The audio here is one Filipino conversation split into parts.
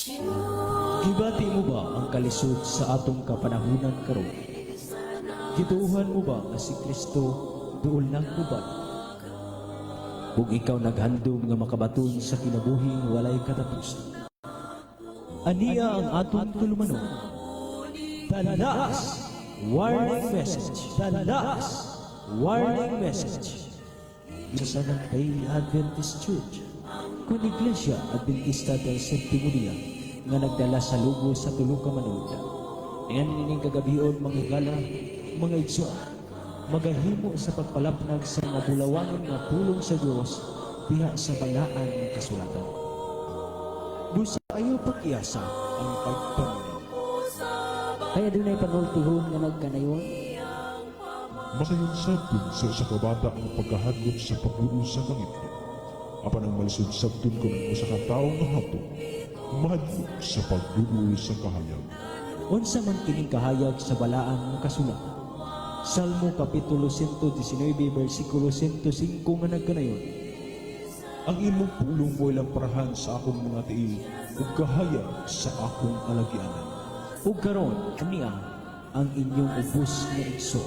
Gibati mo ba ang kalisod sa atong kapanahunan karon? Gituuhan mo ba nga si Kristo duol nang uban? Ug ikaw naghandom nga makabaton sa kinabuhing walay katapusan. Aniya ang atong tulumanon. The last warning message. The last warning message. Isa ng kay Adventist Church, kung Iglesia Adventista del Séptimo Día, nga nagdala sa lugo sa tulo ka manod. Ngayon nining kagabion mga gala, mga igsoon, magahimo sa pagpalapnag sa mga bulawangan nga pulong sa Dios diha sa balaan ng kasulatan. Busa ayaw pag-iasa ang pagpamunin. Kaya doon ay panultihon nga nagkanayon. Makayon sabton sa kabata ang pagkahadlok sa pagbuo sa langit. Apan ang malisod sabton ko ng usa ka taong nahato, mahadlok sa pagbuo sa kahayag. Unsa man kining kahayag sa balaan ng kasulatan? Salmo Kapitulo 119, versikulo 105 nga nagkanayon. Ang imong pulong mo ilang parahan sa akong mga tiil, ug kahayag sa akong alagyanan. Ug karon aniya ang inyong ubos nga igso.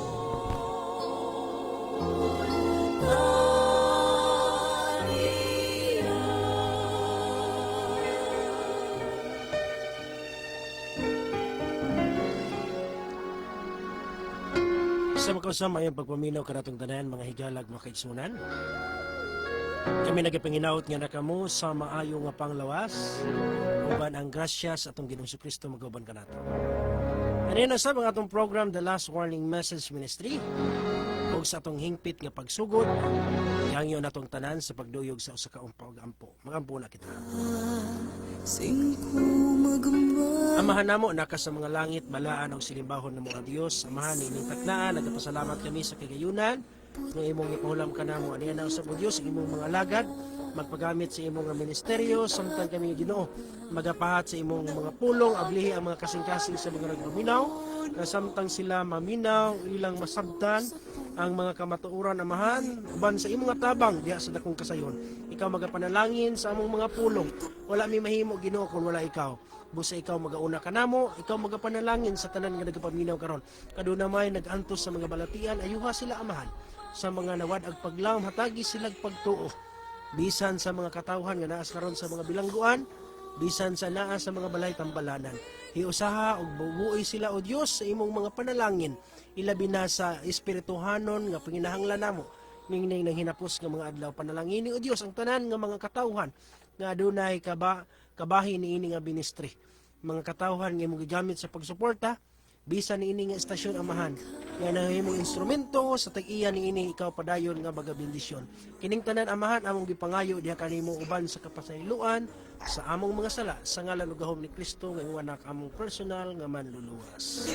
Sa makasama ang pagpaminaw kanatong tanan mga higalag mga kaigsunan. Kami nagapanginaot nga nakamo sa maayo nga panglawas uban ang grasya sa atong Ginoong Kristo magaban kanato. Ano na sa mga atong program The Last Warning Message Ministry ug sa atong hingpit nga pagsugod hangyo natong tanan sa pagduyog sa usa ka pag-ampo. Magampo na kita. Amahan namo naka sa mga langit balaan og silimbahon ng mga Dios. Amahan ni ining taknaan nagpasalamat kami sa kagayunan nga imong ipahulam kanamo aniya na usab Dios ang imong mga alagad magpagamit sa imong ministeryo samtang kami Ginoo magapahat sa imong mga pulong ablihi ang mga kasing-kasing sa mga nagpaminaw na samtang sila maminaw ilang masabtan ang mga kamatuoran amahan uban sa imong tabang diha sa dakong kasayon ikaw magapanalangin sa among mga pulong wala mi mahimo Ginoo kung wala ikaw busa ikaw magauna kanamo ikaw magapanalangin sa tanan nga nagapaminaw karon kaduna may nagantos sa mga balatian ayuha sila amahan sa mga nawad ag paglaom hatagi silang pagtuo bisan sa mga katawhan nga naas karon sa mga bilangguan bisan sa naa sa mga balay tambalanan hiusaha og bubuoy sila o Dios sa imong mga panalangin ilabi na sa espirituhanon nga panginahanglan namo ningning nang hinapos nga mga adlaw panalangin ni o Dios ang tanan nga mga katawhan nga adunay kabahin niini nga ministry mga katawhan nga imong gigamit sa pagsuporta bisan niini nga estasyon amahan nga nahimong instrumento sa tag-iya niini ikaw padayon nga baga bendisyon kining tanan amahan among gipangayo diha kanimo uban sa kapasayloan sa among mga sala sa ngalan ug gahom ni Kristo nga imong anak among personal nga manluluwas.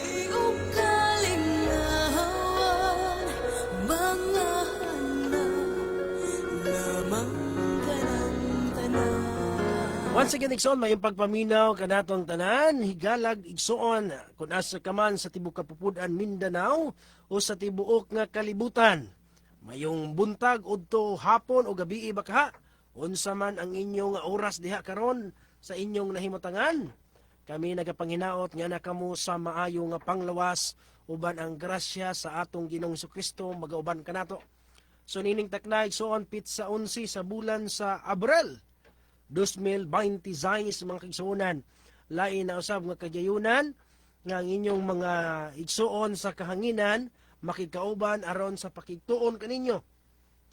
Once again, igsoon, may pagpaminaw kanatong tanan, higalag, igsoon, kung asa ka man sa tibok kapupudan Mindanao o sa tibuok nga kalibutan. Mayong buntag, udto, hapon o gabi baka, unsa man ang inyong oras diha karon sa inyong nahimutangan. Kami nagapanginaot nga nakamo sa maayo nga panglawas, uban ang grasya sa atong Ginoong Kristo magauban kanato. So nining takna, igsoon, pitsa 11 sa bulan sa Abril. 2026 mga kaigsuonan lain na usab nga kagayunan nga ang inyong mga igsuon sa kahanginan makikauban aron sa pakigtuon kaninyo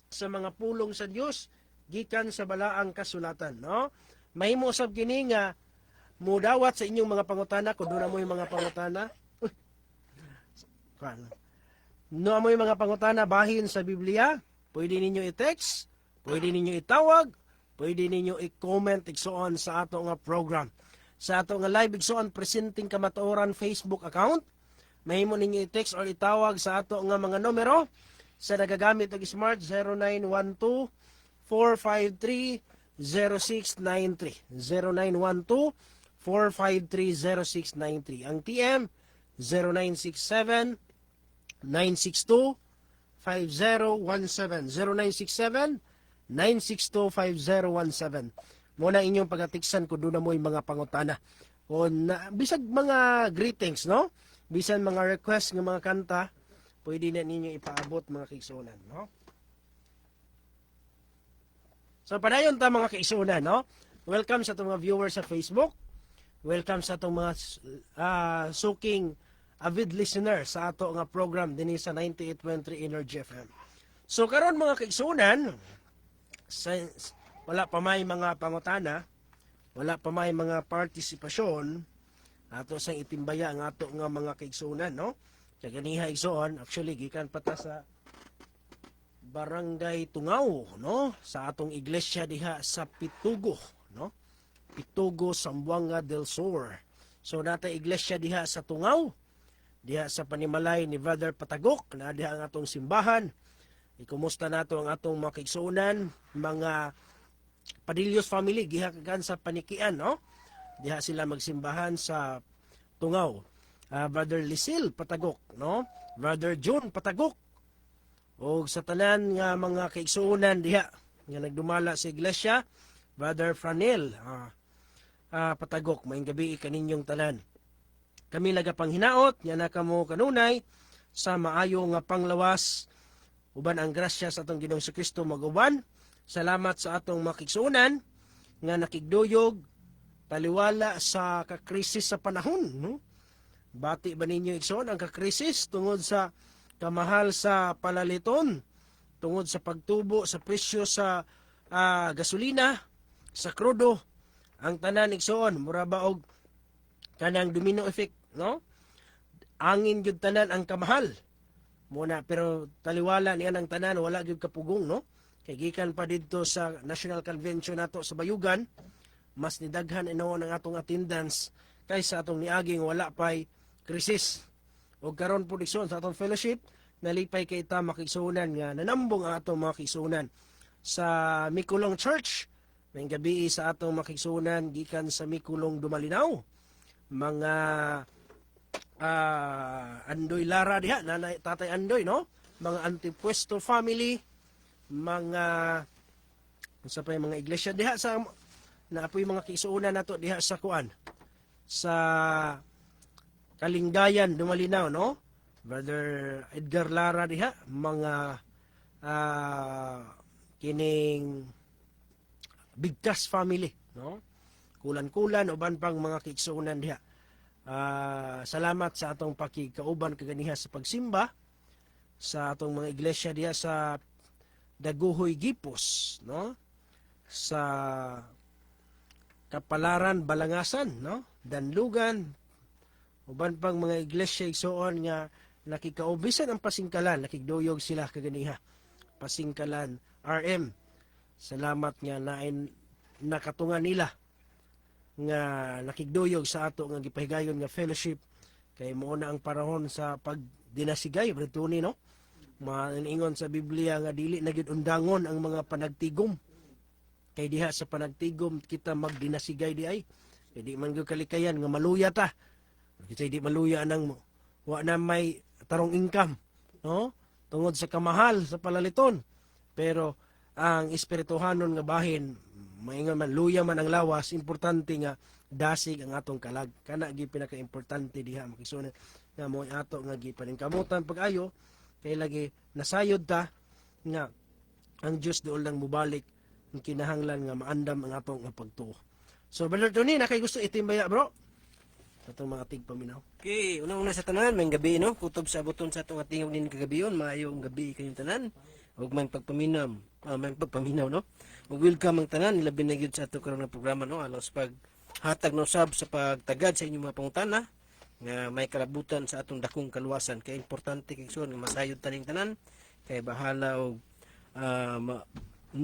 sa mga pulong sa Dios gikan sa balaang kasulatan no mahimo usab kini nga mudawat sa inyong mga pangutana kun dura mo yung mga pangutana no amoy mga pangutana bahin sa Biblia pwede ninyo i-text pwede ninyo itawag pwede ninyo i-comment igsoon sa ato nga program. Sa ato nga live igsoon presenting kamatuoran Facebook account. Mahimo ninyo i-text or itawag sa ato nga mga numero sa nagagamit og smart 0912-453-0693. 0912-453-0693. Ang TM 0967-962-5017. 0967-962-5017. Mo na inyong pagatiksan kung doon na mo'y mga pangutana. O na, bisag mga greetings, no? Bisan mga request ng mga kanta, pwede na ninyo ipaabot mga kaigsunan, no? So padayon ta mga kaigsunan, no? Welcome sa itong mga viewers sa Facebook. Welcome sa itong mga suking avid listener sa ato nga program din sa 98.3 Energy FM. So karon mga kaigsunan, wala pa may mga pangutana, wala pa may mga partisipasyon, ato sang itimbaya ang ato nga mga kaigsunan, no? Kaya ganiha igsoon, actually gikan pata sa Barangay Tungaw, no? Sa atong iglesia diha sa Pitugo, no? Pitugo, Zamboanga del Sur. So nata iglesia diha sa Tungaw, diha sa panimalay ni Brother Patagok, na diha ang atong simbahan. Ikumusta nato ang atong mga kaigsunan, mga Padillos family, gihakan sa Panikian, no? Diha sila magsimbahan sa Tungaw. Brother Lisil Patagok, no? Brother John Patagok. O sa tanan nga mga kaigsunan diha nga nagdumala sa iglesia, Brother Franel Patagok, maayong gabi kaninyong tanan. Kami nagapang-hinaot, nga na kamo kanunay sa maayo nga panglawas uban ang grasya sa atong Ginoong Kristo maguban. Salamat sa atong makigsunan nga nakigduyog taliwala sa kakrisis sa panahon, no? Bati ba ninyo igsoon ang kakrisis tungod sa kamahal sa palaliton, tungod sa pagtubo sa presyo sa gasolina, sa krudo, ang tanan igsoon mura ba og kanang domino effect, no? Angin gyud tanan ang kamahal. Muna pero taliwala niya ang tanan wala gyud kapugong, no? Kay gikan pa didto sa National Convention nato sa Bayugan, mas nidaghan inaw ang atong attendance kaysa atong niaging wala pay krisis. O karon po dikson sa atong fellowship, nalipay kay ta makigsunan nga nanambong ang atong mga kigsunan sa Mikulong Church. May gabi sa atong makigsunan gikan sa Mikulong Dumalinaw. Mga Andoy Lara diha, nanay tatay Andoy, no? Mga Antipuesto family, mga sa pa mga iglesia diha sa naapoy mga kigsunan nato diha sa kuan sa Kalinggayan Dumalinaw, no? Brother Edgar Lara diha, mga kining Bigkas family, no? Kulan-kulan uban pang mga kigsunan diha. Salamat sa atong pakigkauban kaganiha sa pagsimba sa atong mga iglesia diha sa Daguhoy Gipos, no? Sa Kapalaran Balangasan, no? Danlugan uban pang mga iglesia igsoon nga nakikaubisan ang pasingkalan, nakigduyog sila kaganiha. Pasingkalan RM. Salamat nga nakatungan nila nga nakigduyog sa ato nga gipahigayon nga fellowship kay mao na ang panahon sa pagdinasigay bretuni, no? Maaningon sa Biblia nga dili na gyud undangon ang mga panagtigom. Kay diha sa panagtigom kita magdinasigay di ay. Kay di man gyud kalikayan nga maluya ta. Kasi di maluya nang wa na may tarong income, no? Tungod sa kamahal sa palaliton. Pero ang espirituhanon nga bahin maingon man luya man ang lawas, importante nga dasig ang atong kalag. Kana gi pinaka-importante diha makisunan nga mo ato nga gipaningkamutan pag-ayo kay lagi nasayod ta nga ang Dios dool lang mubalik ang kinahanglan nga maandam ang atong nga pagtuo. So Brother Tony, nakay gusto itimbaya bro sa atong mga tigpaminaw. Okay, una-una sa tanan, may gabi, no? Kutob sa abuton sa atong ating din kagabiyon, maayong gabi kayong tanan. Huwag may pagpaminaw, no? Welcome ang tanan, nilabi na yun sa ato karon nga programa, no? Alos pag hatag no sab sa pagtagad sa inyong mga pangutana nga may kalabutan sa atong dakong kaluwasan. Kaya importante kay nga masayod taning tanan kay bahala og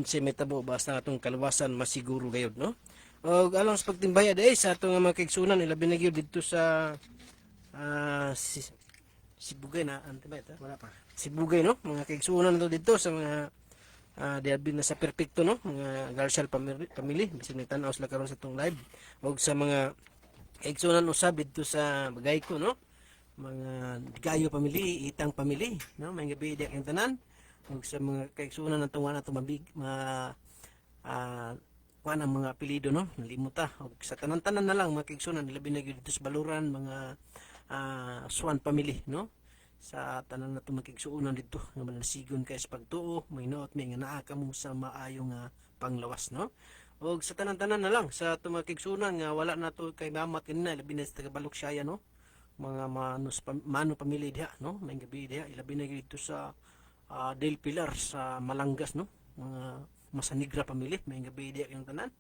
si metabo basta atong kaluwasan masiguro gayud, no? Og along sa pagtimbaya dai sa atong mga kaigsunan ilabi na gyud didto sa Sibugay na antibay ta wala pa Sibugay, no? Mga kaigsunan to dito sa mga diabi na sa perpekto, no? Mga Garcial family bisan tan-aw sila karon sa tong live og sa mga kaigsunan usab dito sa Bagayko, no? Mga Digayo family, Itang family, no? May gabi di ang tanan og sa mga kaigsunan natong wala to kuan ang mga apelyido no, nalimuta. Og sa tanan-tanan na lang mga kaigsunan, labi na gyud dito sa baluran mga Swan family no. Sa tanan na tumakigsuunan dito nga manasigon kay sa pagtuo, may noot may nga naa kamo sa maayo nga panglawas no. Og sa tanan-tanan na lang sa tumakigsunan nga wala na to kay mamat kanina labi na sa taga Baluksaya no. Mga mano pamilya diha no, may gabi diha ilabi na dito sa Del Pilar sa Malangas no. Mga Masanigra pamilya, may gabi diha yung tanan.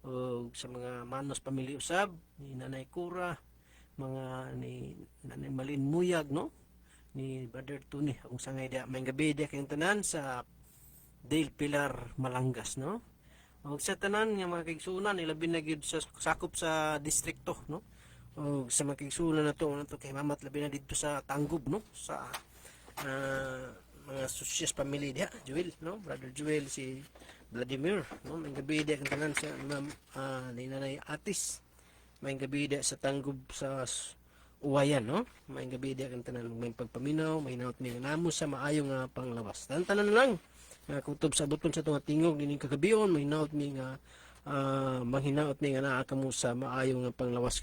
Og sa mga manos pamilya usab ni Nanay Cura, mga ni Nanay Malin Muyag no, ni Brother Tony akong sangay dia may gabi dia kayong tanan sa Del Pilar Malangas no. Og sa tanan nga mga kaigsunan ilabi na gyud sa sakop sa distrikto no. Og sa mga kaigsunan na to kay mamat labi na dito sa Tanggob no, sa mga Susyas family dia Joel no, Brother Joel si Vladimir no, may gabi dia kayong tanan sa ni Nanay Atis, may gabi dia sa Tanggob sa Uwayan no, may gabi dia kang tanan may pagpaminaw, may naot may namo sa maayo nga panglawas. Tanan lang nga kutob sa buton sa tunga tingog dining kagabion, may naot mi nga manghinaot mi nga naa kamo sa maayo nga panglawas.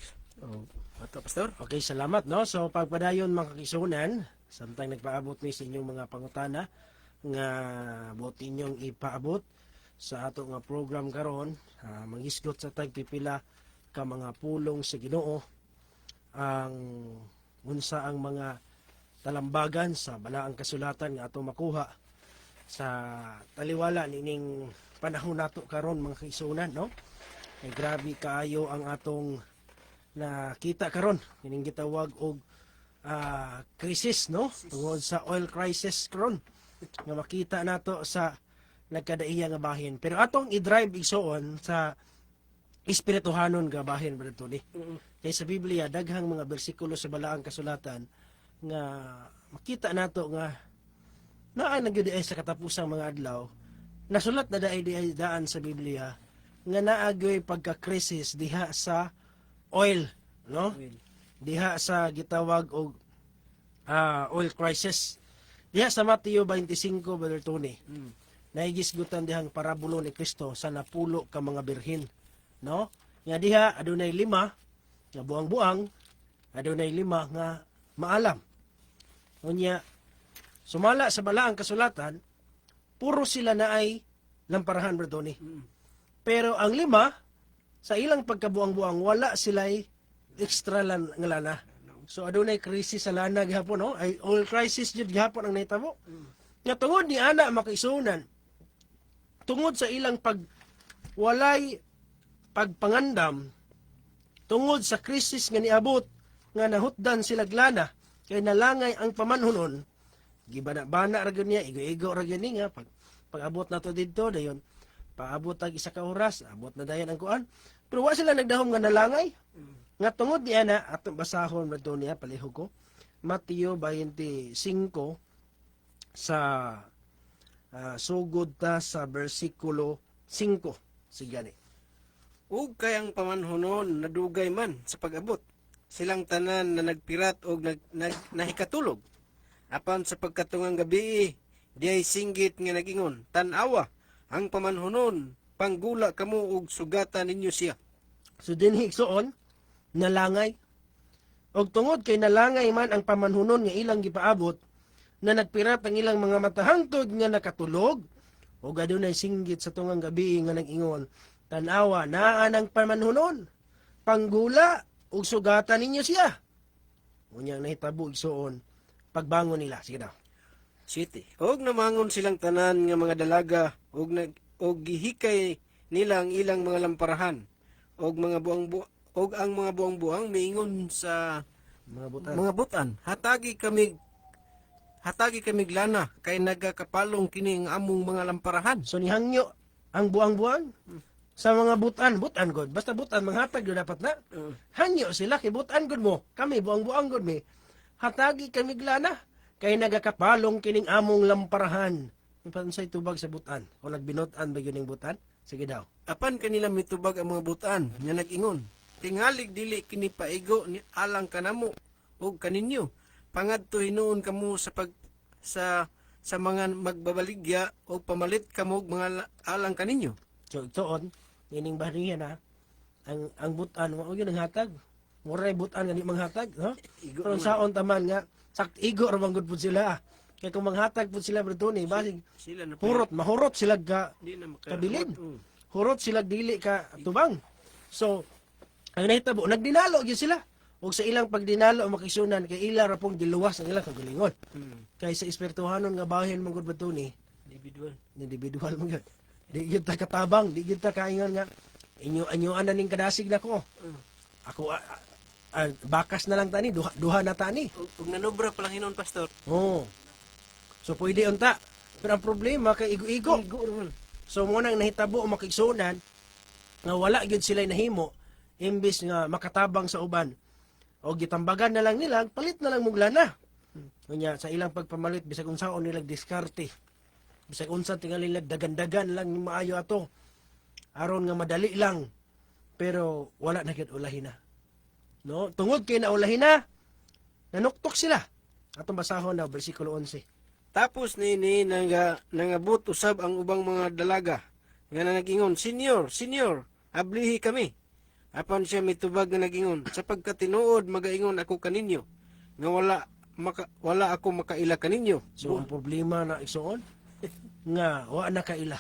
Ato pastor. Okay, salamat no. So pagpadayon mga kakisunan, samtang nagpaabot ni sa inyong mga pangutana nga buot inyong ipaabot sa ato nga program karon, manghisgot sa tagpipila ka mga pulong sa Ginoo ang unsa ang mga talambagan sa balaang kasulatan nga ato makuha sa taliwala nining panahon nato karon mga kaisunan no. Ay grabe kaayo ang atong nakita karon kining gitawag og krisis no, tungod sa oil crisis karon nga makita nato sa nagkadaiya nga bahin. Pero atong i-drive igsoon sa espirituhanon nga bahin Brother Tony. Kay sa Biblia daghang mga bersikulo sa balaang kasulatan nga makita nato nga naa na gyud sa katapusang mga adlaw nasulat na daan sa Biblia nga naa gyud pagka-krisis diha sa oil no, diha sa gitawag og oil crisis diha sa Mateo 25 Brother Tony. Naigisgutan dihang parabulo ni Kristo sa napulo ka mga birhen no, nga diha adunay 5 nga buang-buang, adunay 5 nga maalam. Unya sumala sa balaang kasulatan puro sila na ay lamparahan Brother Tony. Pero ang 5 sa ilang pagkabuang-buang wala sila'y extra nga lana. So adunay krisis sa lana gihapon no, ay oil crisis jud gihapon ang nahitabo. Nga tungod ni ana makaisunan, tungod sa ilang walay pagpangandam, tungod sa krisis nga niabot nga nahutdan sila lana kay nalangay ang pamanhunon, gibana-bana ra gyud niya, igo-igo ra gyud niya pag-abot na to didto dayon paabot ang 1 ka oras, abot na dayon ang kuan. Pero wa sila nagdahom nga nalangay. Nga tungod niya na atong basahon madto niya palihog ko. Mateo 25 sa sugod ta sa bersikulo 5 sigani. Ug kayang pamanhonon nadugay man sa pag-abot silang tanan na nagpirat og nahikatulog apan sa pagkatungang gabi diay singgit nga nagingon tan-awa ang pamanhonon panggula kamo og sugatan ninyo siya. So dinhi igsoon nalangay og tungod kay nalangay man ang pamanhunon nga ilang gipaabot na nagpirat ang ilang mga matahangtod nga nakatulog ug adunay singgit sa tungang gabi nga nagingon tan-awa naa ang pamanhunon panggula ug sugatan ninyo siya. Unyang nahitabo igsoon pagbangon nila. Sige daw. City. Og namangon silang tanan nga mga dalaga og gihikay nila ang ilang mga lamparahan og mga buang-buang miingon sa mga butan. Hatagi kami lana kay nagakapalong kini ang among mga lamparahan. So nihangyo ang buang-buang sa mga butan god. Basta butan manghatag yun dapat na. Hangyo sila kay butan god mo. Kami buang-buang god mi. Hatagi kami glana kay nagakapalong kining among lamparahan. Pansay tubag sa butan. O nagbinotan ba yun yung butan? Sige daw. Apan kanila mitubag ang mga butan nga nag-ingon. Tingalig dili kini paigo ni alang kanamo og kaninyo. Pangadto hinuon kamo sa mga magbabaligya o pamalit kamo og mga alang kaninyo. So itoon, ining bahaniya na ang butan mo gyud ang hatag. Mura ay butan nga di manghatag, no? Pero saon taman nga sakt igo ra manggod pud sila. Kay kung manghatag pud sila bro ni basig Sila na mahurot sila ka di na kabilin. Hurot sila dili ka tubang. So ang nahitabo nagdinalo gyud sila. Ug sa ilang pagdinalo makisunan kay ila ra pong giluwas ang ilang kagalingon. Kay sa espirituhanon nga bahin manggod bato ni individual mo gyud. Di gyud ta katabang, di gyud ta kaingon nga inyo ning kadasig nako. Ako bakas na lang tani, duha na tani. Ug nanobra pa lang hinon pastor. Oh. So pwede unta. Pero ang problema kay igo-igo. So mo nang nahitabo o makigsunan nga wala gyud sila nahimo imbis nga makatabang sa uban. O gitambagan na lang nila, palit na lang muglana. Kunya sa ilang pagpamalit bisag unsaon nila diskarte. Bisag unsa tingali nila dagan-dagan lang yung maayo ato. Aron nga madali lang. Pero wala na gyud ulahin na. No, tungod kay naulahin na, nanuktok sila. Atong basahon na bersikulo 11. Tapos nini nangabot usab ang ubang mga dalaga nga nagingon, "Senyor, senyor, ablihi kami." Apan siya mitubag nga nagingon, "Sapagkat tinuod magaingon ako kaninyo nga wala ako makaila kaninyo." So ang problema na igsuon nga wa na kaila.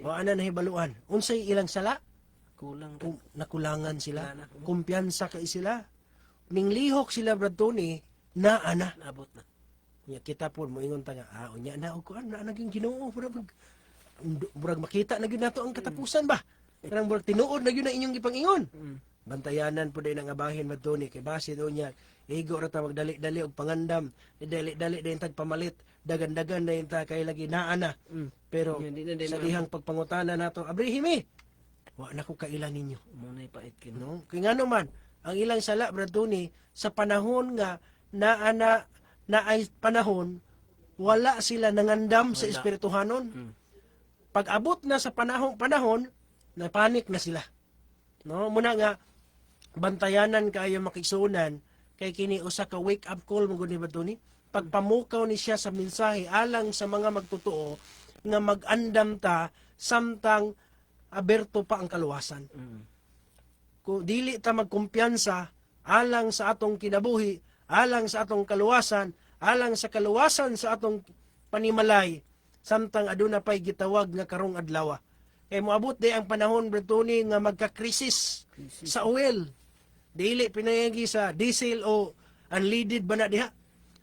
Wa na nahibaluan. Unsay ilang sala? Kulang Nakulangan sila. Kumpiyansa kay sila. Ninglihok sila brad Tony na ana. abot na. Nya kita po moingon ta nga unya na og kuan na naging Ginoo murag makita na gyud nato ang katapusan ba. Kanang murag tinuod na gyud na inyong gipangingon. Bantayanan po din ang abahin brad Tony kay base do niya igo ra ta magdali-dali og pangandam, dali-dali din tag pamalit, dagan-dagan na ta kay lagi naa na. Pero sa dihang pagpangutana nato, abrihimi. Wa na ko kailan ninyo. Munay pait kin. No? Kaya nga naman, ang ilang sala, Brad Tony, sa panahon nga na ay panahon, wala sila nangandam sa espirituhanon. Pag abot na sa panahon, napanik na sila. No? Muna nga, bantayanan kayo makisunan, kay kini usa ka wake up call mo ni Brad Tony. Pagpamukaw ni siya sa mensahe, alang sa mga magtotoo, nga mag-andam ta, samtang aberto pa ang kaluwasan. Kung dili ta magkumpiyansa alang sa atong kinabuhi, alang sa atong kaluwasan, alang sa kaluwasan sa atong panimalay, samtang aduna pay gitawag nga karong adlaw. Kay moabot di ang panahon Bretoni nga magka-krisis sa oil. Dili pinayagi sa diesel o unleaded ba na diha.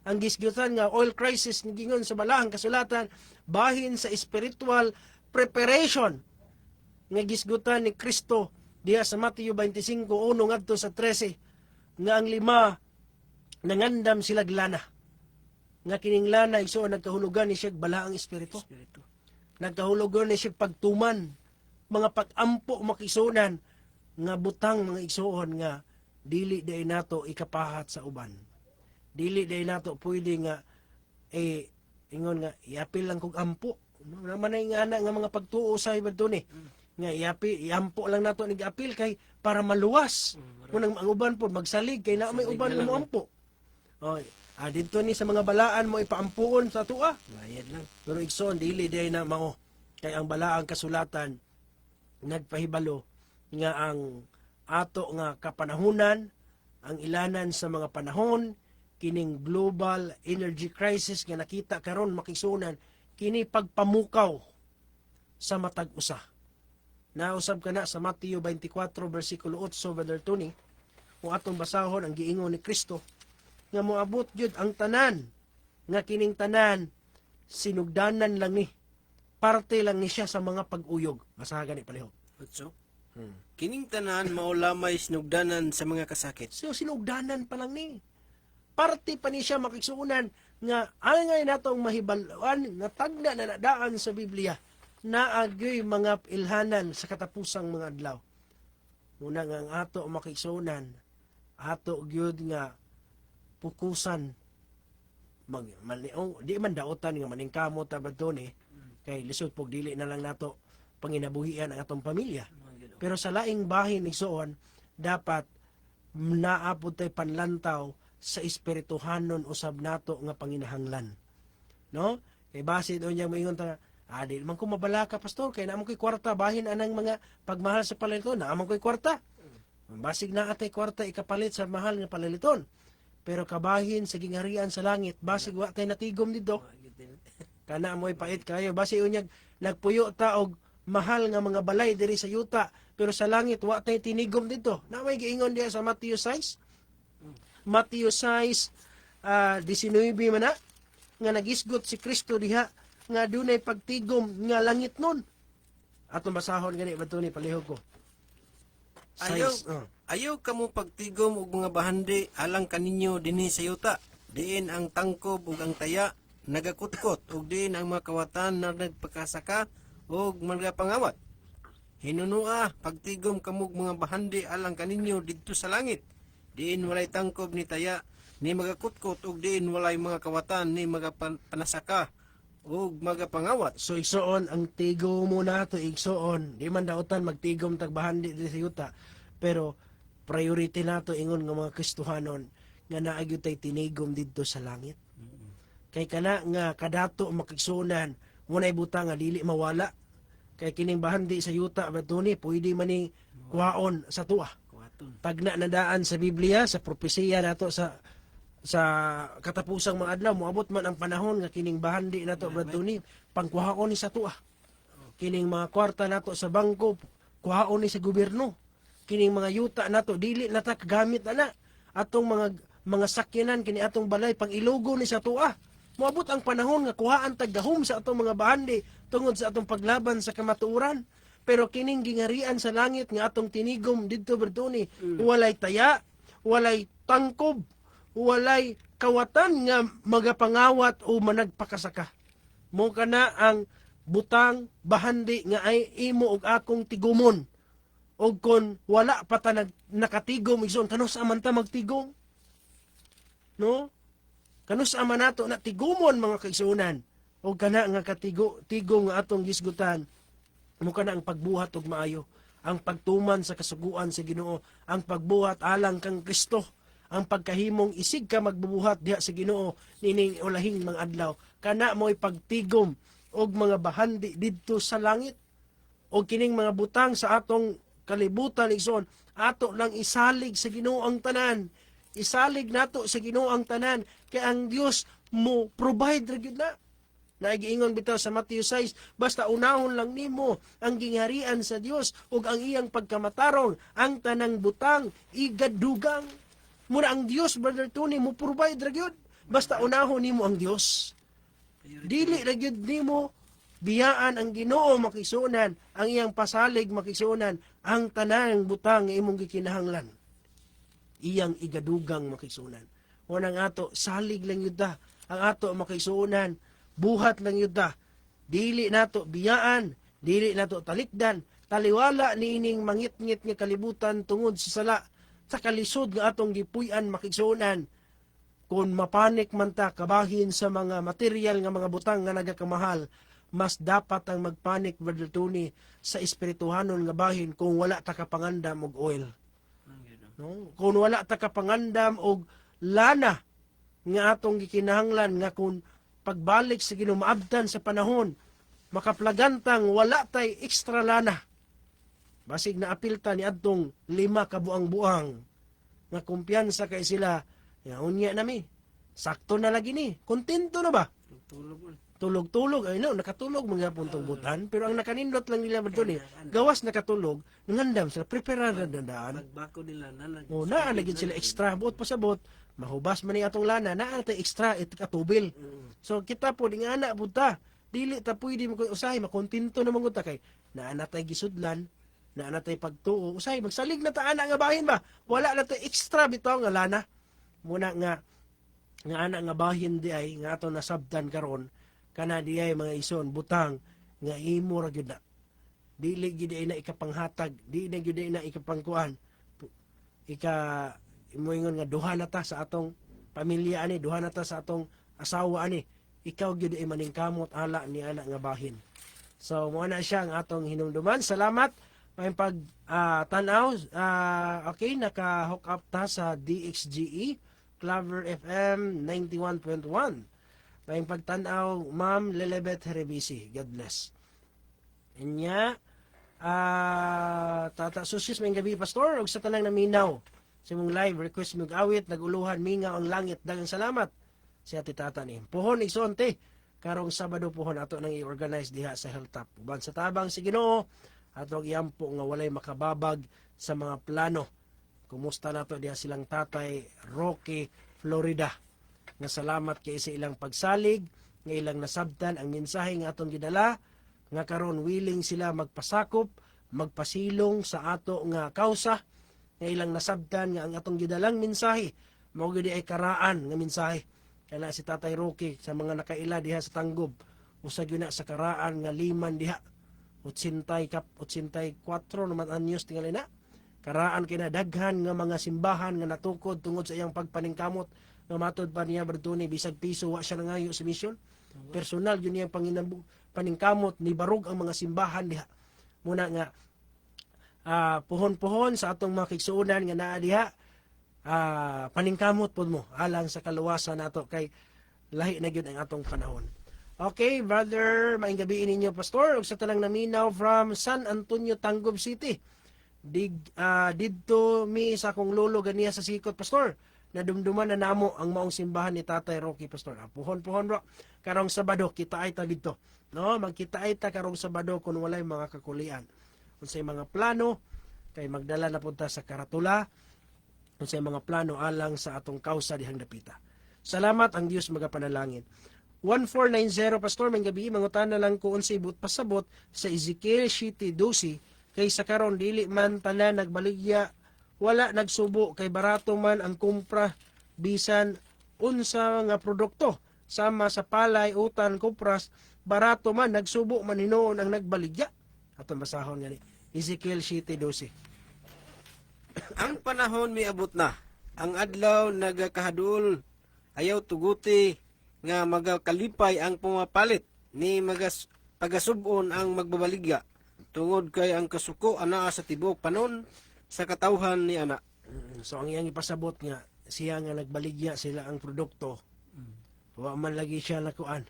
Ang gisgutan nga oil crisis gingon sa balahang kasulatan bahin sa spiritual preparation nga gisgutan ni Kristo diha sa Mateo 25:1 ngadto sa 13 nga ang 5 nangandam sila lana nga kining lana iso nagkahulugan ni siya balaang espiritu nagkahulugan ni siya pagtuman mga pag-ampo makisunan nga butang mga igsoon nga dili day nato ikapahat sa uban dili day nato pwede nga ingon nga iapil lang kog ampo naman ay nga mga pagtuo sa ibad ni nga iampo lang nato ni apil kay para maluwas kunang ang uban po magsalig kay na may uban mo ampo dito ni sa mga balaan mo ipaampuon sa tuwa Bayad lang. pero igsoon dili day na mao kay ang balaang kasulatan nagpahibalo nga ang ato nga kapanahunan ang ilanan sa mga panahon kining global energy crisis nga nakita karon makisunan kini pagpamukaw sa matag usa. Nausab ka na sa Mateo 24 versikulo 8 Brother Tony kung atong basahon ang giingon ni Kristo nga moabot jud ang tanan nga kining tanan sinugdanan lang ni parte lang ni siya sa mga pag-uyog masaga ni palihog. So, kining tanan maulamay sinugdanan sa mga kasakit. So sinugdanan pa lang ni parte pa ni siya makigsuunan nga angay natong mahibaluan nga tagna na nadaan sa Biblia na agyoy mga ilhanan sa katapusang mga adlaw. Muna nga ang ato makigsuunan ato gyud nga pukusan di man daotan nga maningkamot ta ni kay lisod pog dili na lang nato panginabuhian ang atong pamilya. Pero sa laing bahin igsoon dapat naapod tay panlantaw sa espirituhanon usab nato nga panginahanglan. No? Kay base do niya moingon ta Di man ko mabala ka, pastor, kaya naman ko'y kwarta, bahin anang mga pagmahal sa palaliton, naman ko'y kwarta. Basig na atay kwarta, ikapalit sa mahal nga palaliton. Pero kabahin sa gingarian sa langit, basig wa tay natigom dito. Kana mo'y pait kayo. Basig unyag, nagpuyo ta og mahal nga mga balay diri sa yuta, pero sa langit, wa tay tinigom dito. Na may giingon diya sa Matthew 6. Matthew 6, 19 man na, nga nagisgot si Kristo diha, nga dunay pagtigom nga langit nun. Atong basahon gani ba ni palihog ko. Ayaw, Size, ayaw kamo pagtigom og mga bahandi alang kaninyo dinhi sa yuta. Diin ang tangkob ug ang taya nagakutkot ug diin ang mga kawatan na nagpakasaka ug mga pangawat. Hinunua pagtigom kamog mga bahandi alang kaninyo didto sa langit. Diin walay tangkob ni taya ni magakutkot ug diin walay mga kawatan ni panasaka ug mga pangawat. So igsoon ang tigo mo nato igsoon. Di man dautan magtigom tagbahandi diri sa yuta. Pero priority nato ingon nga mga Kristohanon nga naagyo tay tinigom didto sa langit. Kay kana nga kadato makigsunan munay butang nga dili mawala. Kay kining bahandi sa yuta batuni pwede man ni kuhaon sa tuwa. Tagna na daan sa Biblia sa propesiya nato sa katapusang mga adlaw moabot man ang panahon nga kining bahandi nato batuni pangkuhaon ni sa tuwa. Kining mga kwarta nato sa bangko kuhaon ni sa gobyerno. Kining mga yuta nato dili na ta kagamit ana. Atong mga sakyanan kini atong balay pang ilugo ni sa tuwa. Moabot ang panahon nga kuhaan tag gahom sa atong mga bahandi tungod sa atong paglaban sa kamatuoran. Pero kining gingarian sa langit nga atong tinigom didto bertuni, walay taya, walay tangkob, walay kawatan nga magapangawat o managpakasaka. Mo kana ang butang bahandi nga ay imo og akong tigumon. Og kon wala pa ta nakatigom igsoon kanus aman ta magtigom. No? Kanus aman nato na tigumon mga kaigsuonan. Og kana nga tigom nga atong gisgutan. Mo kana ang pagbuhat og maayo, ang pagtuman sa kasuguan sa Ginoo, ang pagbuhat alang kang Kristo, ang pagkahimong isig ka magbubuhat diha sa Ginoo nining ulahing mga adlaw. Kana mo'y pagtigom og mga bahandi didto sa langit. Og kining mga butang sa atong kalibutan igsoon, ato lang isalig sa Ginoo ang tanan. Isalig nato sa Ginoo ang tanan kay ang Dios mo provide ra gyud na. Naigiingon bitaw sa Matthew 6, basta unahon lang nimo ang gingharian sa Dios ug ang iyang pagkamatarong, ang tanang butang igadugang. Muna ang Dios, Brother Tony, mo provide ra gyud. Basta unahon nimo ang Dios. Dili ra gyud nimo biyaan ang Ginoo makisunan, ang iyang pasalig makisunan, ang tanang butang nga imong gikinahanglan. Iyang igadugang makisunan. Unang ato salig lang yun ta. Ang ato makisunan, buhat lang yun ta. Dili nato biyaan, dili nato talikdan, taliwala niining mangit-ngit nga kalibutan tungod sa sala, sa kalisod nga atong gipuy-an makigsunan. Kung mapanik man ta kabahin sa mga material nga mga butang nga nagakamahal, mas dapat ang magpanik, Brother Tony, sa espirituhanon nga bahin kung wala ta kapangandam og oil. No? Kung wala ta kapangandam og lana nga atong gikinahanglan nga kung pagbalik sa ginumaabdan sa panahon, makaplagantang wala tay extra lana. Basig na apilta ni adtong 5 kabuang-buang nga kumpiyansa kay sila, unya nami. Sakto na lagi ni. Kontento na ba? Tulog-tulog. Ay no, nakatulog mga puntong butan. Pero ang nakanindot lang nila ba ni gawas nakatulog, nangandam sila, prepare na dandaan. Nagbako nila na O naalagin sila extra, buot pa sa buot. Mahubas man ni atong lana, naatay extra katubil. So kita po, di nga anak buta. Dili ta pwede mo usahay, makontento naman ta kay naanatay gisudlan, naanatay pagtuo. Usahay, magsalig na ta anak nga bahin ba? Wala na tay extra bitaw nga lana. Muna nga anak nga bahin di ay, nga ato nasabdan karon kana di ay mga ison, butang, nga imo ra gyud na. Dili gyud na ikapanghatag, di na gyud na ikapangkuan. Moingon nga duha na ta sa atong pamilya ani, duha na ta sa atong asawa ani. Ikaw gyud ay maningkamot ala ni anak nga bahin. So mo na siya ang atong hinumduman. Salamat may pag tanaw. Okay, naka-hook up ta sa DXGE Clover FM 91.1. Paing pagtanaw, Ma'am Lelebet Herebisi. God bless. Inya, tata susis may gabi, Pastor, og sa tanang naminaw. Sa mong live, request mong awit, naguluhan, minga ang langit. Dagang salamat. Siya ti tata ni. Puhon, iksonte. Karong Sabado puhon, ato nang i-organize diha sa Hilltop. Uban sa tabang si Ginoo, ato iyampo nga walay makababag sa mga plano. Kumusta na to diha silang tatay, Rocky, Florida. Nga salamat kay sa ilang pagsalig, nga ilang nasabtan ang mensahe nga atong gidala, nga karon willing sila magpasakop, magpasilong sa ato nga kausa, nga ilang nasabtan nga ang atong gidalang mensahe mao gyud ay karaan nga mensahe. Kaya si Tatay Rocky sa mga nakaila diha sa Tanggob, usag yun na sa karaan nga liman diha. 84 naman anyos tingali na. Karaan kinadaghan nga mga simbahan nga natukod tungod sa iyang pagpaningkamot nga matod pa niya Bertone bisag piso wa siya nangayo sa misyon. Personal yun niyang paningkamot ni barog ang mga simbahan diha. Muna nga puhon-puhon sa atong mga kigsuunan nga naa diha, paningkamot pod mo alang sa kaluwasan nato kay lahi na gyud ang atong panahon. Okay, brother, maayong gabi ninyo, Pastor, ug sa tanang naminaw from San Antonio, Tanggob City. Didto mi sa akong lolo ganiya sa sikot, Pastor. Nadumduman na namo ang maong simbahan ni Tatay Rocky, Pastor. Puhon-puhon ro karong Sabado kita ay ta didto. No, magkita ay ta karong Sabado kun walay mga kakulian. Unsay mga plano kay magdala na punta sa karatula. Unsay mga plano alang sa atong kausa dihang dapita. Salamat ang Dios magapanalangin. 1490 Pastor, may gabi mangutan na lang ko unsay but pasabot sa Ezekiel 7:12 kay sa karon dili man tanan nagbaligya, wala nagsubo kay barato man ang kumpra bisan unsa nga produkto sama sa palay, utan, kupras, barato man nagsubo man hinuon ang nagbaligya. Atong basahon gani Ezekiel 7:12. Ang panahon miabot na. Ang adlaw nagakahadul. Ayaw tuguti nga magakalipay ang pumapalit ni tagasubon ang magbabaligya tungod kay ang kasuko ana sa tibok panon sa katawhan ni ana. So ang iyang ipasabot nga siya nga nagbaligya sila ang produkto. Wa man lagi siya nakuan.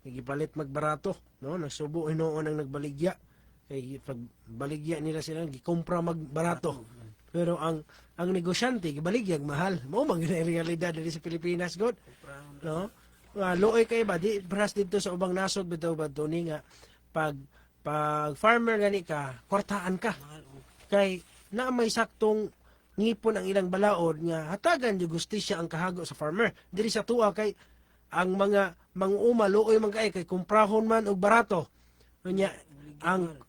Nagipalit magbarato, no? Nagsubo hinuon ang nagbaligya. Kay pag baligya nila sila gikumpra magbarato. Pero ang negosyante gibaligyag mahal. Mao man gyud ang realidad diri sa Pilipinas, God. No? Looy kay ba di pras dito sa ubang nasod bitaw ba ni nga pag farmer gani ka, kwartaan ka. Kay na may saktong ngipon ang ilang balaod nga hatagan di gustisya ang kahago sa farmer. Diri sa tuwa kay ang mga manguma looy man kay kumprahon man og barato. Nya ang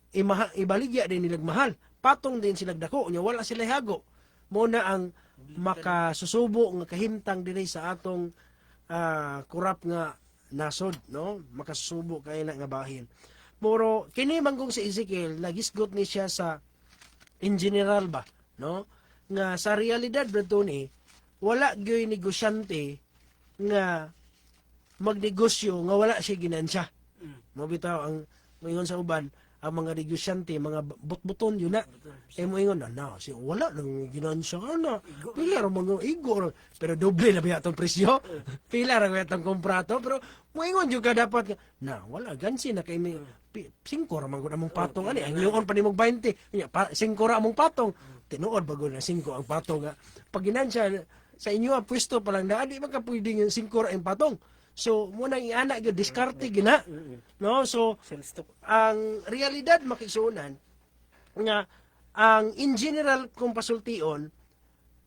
ibaligya din nilag mahal. Patong din sila dako nya wala sila hago. Mo na ang makasusubo nga kahimtang dinhi sa atong kurap nga nasod, no? Makasubo kay na nga bahin. Moro kini manggong si Ezekiel nagisgot ni siya sa in general ba, no? Nga sa realidad breto ni wala gyoy negosyante nga magnegosyo nga wala siya ginansya. Mabitaw ang moingon sa uban ang mga negosyante, mga butbuton yun na. Moingon na, wala nang ginansya ka na. Pila ra mga igo. Pero doble na ba itong presyo? Pila ra ba itong komprato? Pero moingon juga dapat na, wala, gansi na kay may 5 ra man among patong. Ani, ang iyon pa ni mong 20. 5 ra among patong. Tinuod bago na 5 ang patong. Pag ginansya, sa inyo ang pwesto pa lang na, di magkapwedeng 5 ra ang patong. So, muna iana gyud diskarte gina. No? So, ang realidad makisunan nga ang in general kung pasultion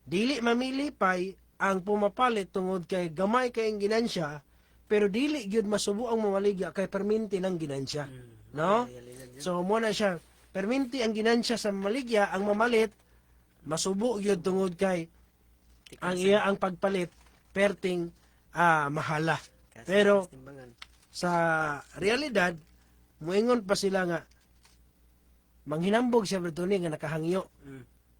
dili mamili pay ang pumapalit tungod kay gamay kay ang ginansya pero dili gyud masubo ang mamaligya kay perminti ng ginansya. No? So, muna siya perminti ang ginansya sa mamaligya, ang mamalit masubo gyud tungod kay ang iya ang pagpalit perting mahala. Pero sa realidad, muingon pa sila nga manghinambog siya Bertone nga nakahangyo.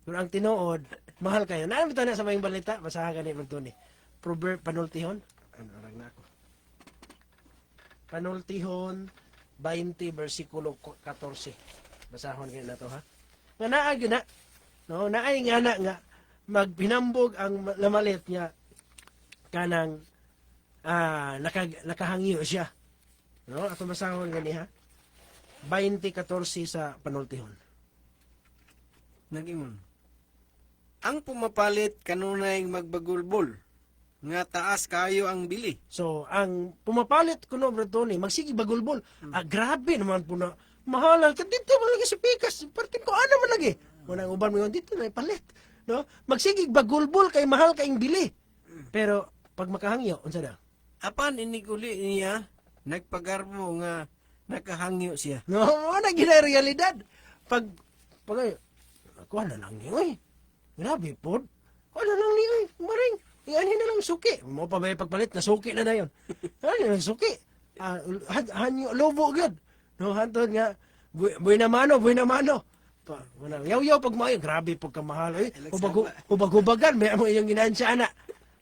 Pero ang tinuod, mahal kayo. Naamit na sa mayong balita, basahan gani Bertone. Proverb panultihon. Ano lang na ako. Panultihon 20 versikulo 14. Basahon gani na to ha. Nga naa gyud na. No, naay nga na nga maghinambog ang lamalit niya kanang nakahangyo siya. No, ato basahon gani ha. 20:14 sa panultihon. Nag-ingon. Ang pumapalit kanunay magbagulbol, nga taas kayo ang bili. So, ang pumapalit kuno bro ni magsige bagulbol. Grabe naman po na mahalal ka dito man lagi sa pikas. Parte ko ano man lagi. Unang uban mo yun, dito na ipalit. No? Magsigig bagulbol kay mahal kayong bili. Pero pag makahangyo, unsa daw? Apan iniguli niya, nagpagarbo nga nakahangyo siya. No, na gina realidad. Pag ako na lang ni oy. Grabe po. Ano lang ni oy, maring. Yan na lang suki. Mo pa ba yung pagpalit na suki na dayon. Ano lang suki. Hanyo lobo gyud. No, hantod nga buhay na mano. Pa, wala yaw pag maayo, grabe pag kamahal. Oy, hubag-hubagan may amo yung ginansya ana.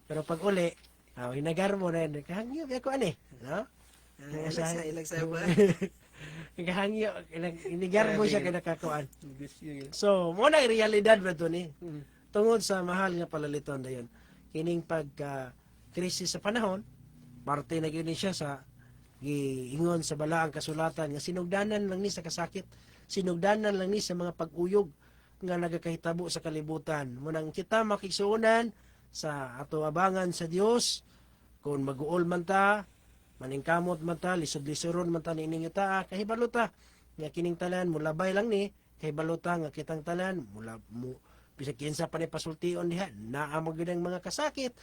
Pero pag uli, hinagar mo na kahangyo ako ani, no? Ilag sa ba? Kahangyo, hinigar mo siya kay nakakuan. So, mo na realidad ba to ni? Tungod sa mahal nga palaliton dayon. Kining pagka-krisis sa panahon, parte na gyud ni siya sa giingon sa balaang kasulatan nga sinugdanan lang ni sa kasakit, sinugdanan lang ni sa mga pag-uyog nga nagakahitabo sa kalibutan. Munang kita makisuunan sa ato abangan sa Dios kung mag-uol man ta, maningkamot man ta, lisod-lisoron man ta nining ta, kahibalo ta nga kining tanan mulabay lang ni, kahibalo ta nga kitang tanan bisag kinsa pa ni pasultion diha naa magyud ang mga kasakit,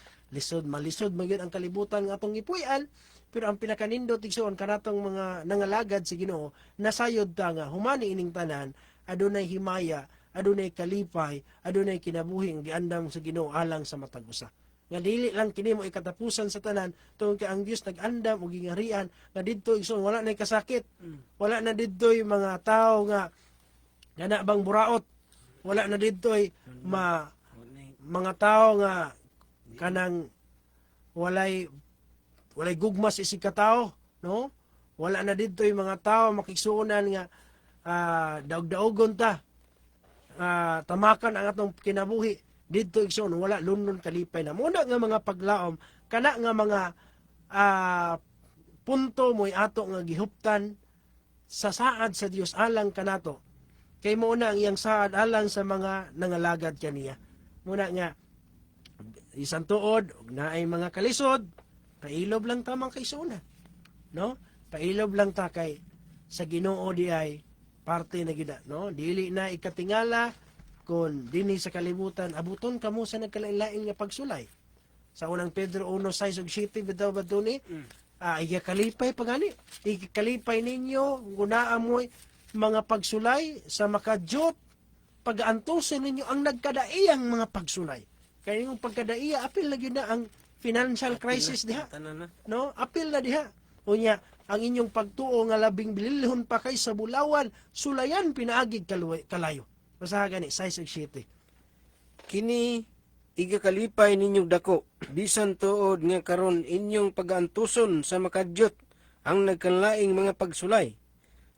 malisod magyud ang kalibutan nga atong ipuy-an. Pero ang pinakanindot igsoon kanatong mga nangalagad sa Ginoo, nasayod ta nga humani ining tanan, adunay himaya, adunay kalipay, adunay kinabuhi ang giandam sa Ginoo alang sa matag usa. Nga dili lang kini mo ikatapusan sa tanan tungod kay ang Dios nag-andam og gingarian nga didto igsoon wala nay kasakit. Wala na didtoy mga tao nga gana bang buraot. Wala na didtoy mga tao nga kanang walay gugmas isig katao, no? Wala na dito yung mga tao makigsuunan nga daog-daogon ta. Tamakan ang atong kinabuhi. Dito igsoon wala lunon kalipay na. Muna nga mga paglaom, kana nga mga punto mo'y ato nga gihuptan sa saad sa Dios alang kanato. Kay muna ang iyang saad alang sa mga nangalagad kaniya. Muna nga isang tuod, na ay mga kalisod, pailob lang ta mga kaisuna. No? Pailob lang ta kay sa Ginoo di ay parte na gida, no? Dili na ikatingala kun dinhi sa kalibutan abuton kamo sa nagkalain-lain nga pagsulay. Sa unang Pedro 1:6 ug 7 bitaw ba ni? Ikalipay pagani. Ikalipay ninyo gunaa mo mga pagsulay sa makadyot pag-antusin ninyo ang nagkadaiyang mga pagsulay. Kaya yung pagkadaiya apil lagi na ang financial crisis diha. No, apil na diha. Unya, ang inyong pagtuo nga labing bililhon pa kay sa bulawan, sulayan pinaagig kalayo. Basta gani 6 ug 7. Kini igakalipay ninyong dako, bisan tuod nga karon inyong pag-antuson sa makadyot ang nagkanlaing mga pagsulay.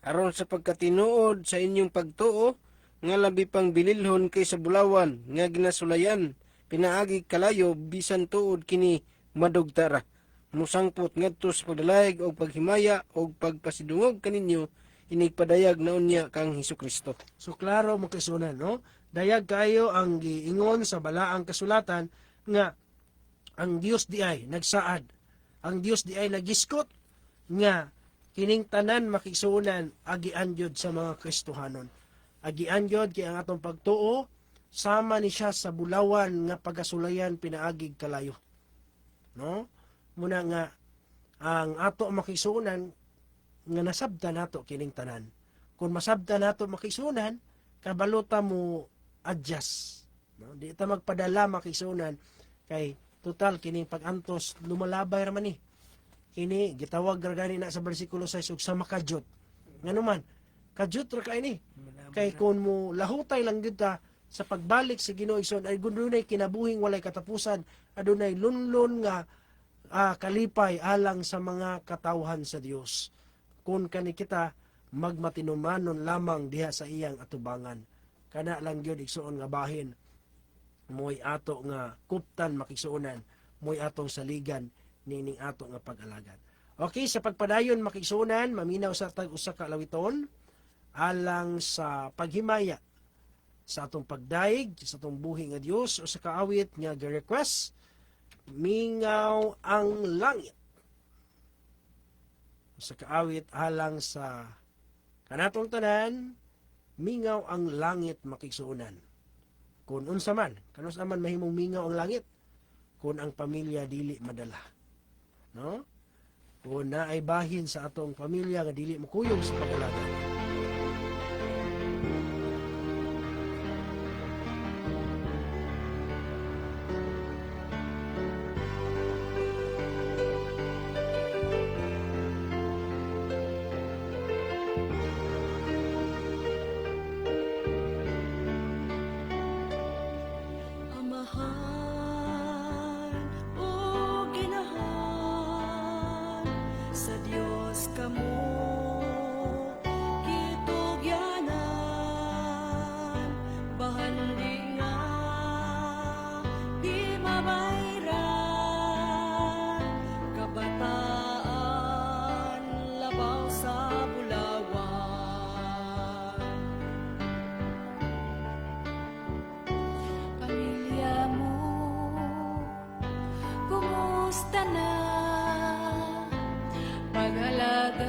Aron sa pagkatinuod sa inyong pagtuo, nga labi pang bililhon kay sa bulawan, nga ginasulayan, pinaagi kalayo, bisan tuod kini madugtara. Musangpot ngadto sa pagdalayag o paghimaya o pagpasidungog kaninyo, inigpadayag na unya kang Hesukristo. So klaro mo kasunan, no? Dayag kayo ang giingon sa balaang kasulatan nga ang Dios di ay nagsaad. Ang Dios di ay nagiskot nga kining tanan makisunan agian jud sa mga Kristohanon. Agian jud kay ang atong pagtuo sama ni siya sa bulawan nga pagasulayan pinaagig kalayo. No? Muna nga ang ato makisunan nga nasabtan nato kining tanan. Kung masabtan nato makisunan, kabalota mo adjust. No? Di ta magpadala makisunan kay total kining pag-antos lumalabay ra man ni. Kini gitawag ra gani na sa bersikulo 6 ug sa makadyot. Nganuman, kadyot ra kay ni. Kay kun mo lahutay lang gyud ta sa pagbalik sa Ginoo igsoon ay gundunay kinabuhing walay katapusan, adunay lunlon nga kalipay alang sa mga katawhan sa Dios. Kung kani kita magmatinumanon lamang diha sa iyang atubangan. Kana lang gyud igsoon nga bahin moy ato nga kuptan makisuonan, moy atong saligan nining ato nga pag-alagad. Okay, sa pagpadayon makigsunan, maminaw sa tag usa ka lawiton alang sa paghimaya sa atong pagdaig sa atong buhi nga Dios o sa kaawit nga gi-request mingaw ang langit. Sa kaawit alang sa kanatong tanan, mingaw ang langit makigsuunan. Kung unsa man, kanus man mahimong mingaw ang langit kung ang pamilya dili madala. No? Kung na ay bahin sa atong pamilya nga dili mukuyog sa pag-alagad. Amahan o ginahan sa Diyos kamo kitugyanan bahan di nga di mabayran kabataan labaw sa bulawan. Pamilya mo, kumusta na? Pag-alagad,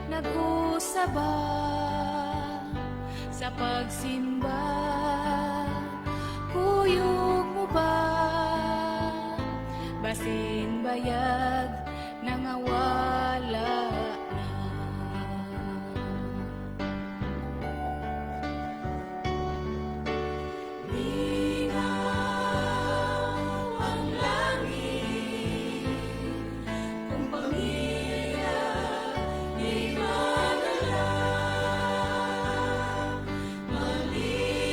nag-usa ba? Sa pagsimba, kuyog mo ba? Basin bayag, nangawala na. Mingaw ang langit, kung pamilya di madala, maliban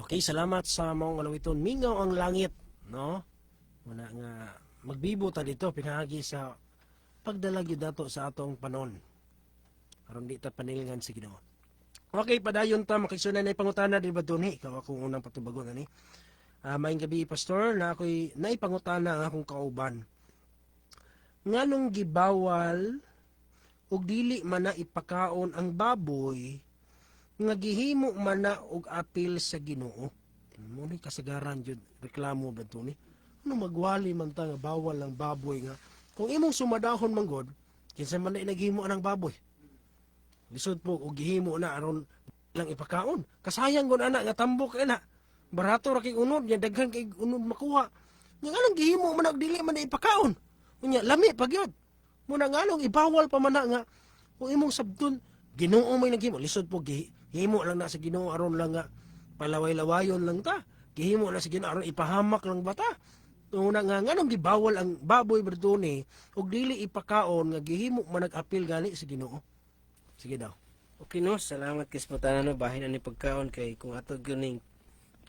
Okay, salamat sa mong alawiton. Mingaw ang langit, no? Muna nga magbibo ta dito pinagi sa pagdalagyo dato sa atong panon. Aron di ta panilingan si Ginoo. Okay, padayon ta makisunan na pangutana di ba dunhi? Ikaw akong unang patubagon ani. Maayong gabi pastor, na ako'y naipangutana ang akong kauban. Nganong gibawal ug dili man na ipakaon ang baboy nga gihimo man na og apil sa Ginoo. Mo ni kasagaran jud reklamo ba to ni? Ano magwali man ta nga bawal ang baboy nga kung imong sumadahon man god kinsa man na naghimo ang baboy. Lisod po og gihimo na aron lang ipakaon. Kasayang gud ana nga tambok ana. Barato ra kay unod, nya daghan kay unod makuha. Nya anong gihimo man og dili man na ipakaon. Unya lami pagyod. Muna ngalong ibawal pa man na nga kung imong sabton Ginoo may naghimo lisod po gihimo lang na sa Ginoo aron lang nga palaway-lawayon lang ta. Gihimo na sa Ginoo aron ipahamak lang bata. Una nga nganong gibawal ang baboy berdone og dili ipakaon nga gihimo man nag-apil gani sa Ginoo. Sige daw. Okay no, salamat kay spotana no bahin ani pagkaon kay kung ato gyuning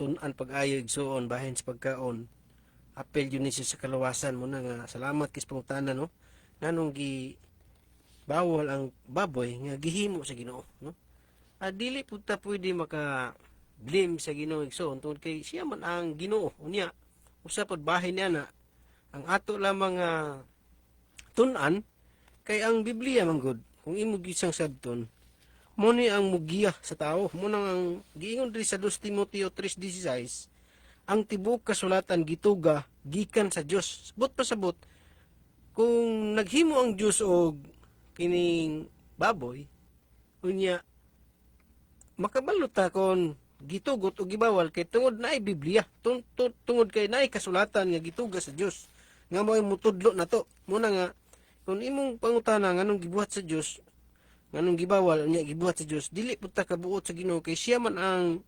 tun-an pag-ayo igsuon bahin sa pagkaon. Apel yun ni siya sa kalawasan mo na nga salamat kay spotana no. Nganong gi bawal ang baboy nga gihimo sa Ginoo no. Dili pud ta pwede maka blame sa Ginoo igsoon tungod kay siya man ang Ginoo unya usa pod bahin niya na ang ato lamang tun-an kay ang Biblia man gud kung imo gisang sabton mo ni ang mugiya sa tao mo nang ang giingon diri sa 2 Timoteo 3:16 ang tibok kasulatan gituga gikan sa Dios sabot pa sabot kung naghimo ang Dios og kining baboy unya makabalot ta kon gitugot o gibawal kay tungod na ay Biblia tungod kay naay kasulatan nga gituga sa Dios nga mo'y mutudlo na to muna nga kung imong pangutana nganong gibuhat sa Dios nganong gibawal unya gibuhat sa Dios dili pud ta kabuot sa Ginoo kay siya man ang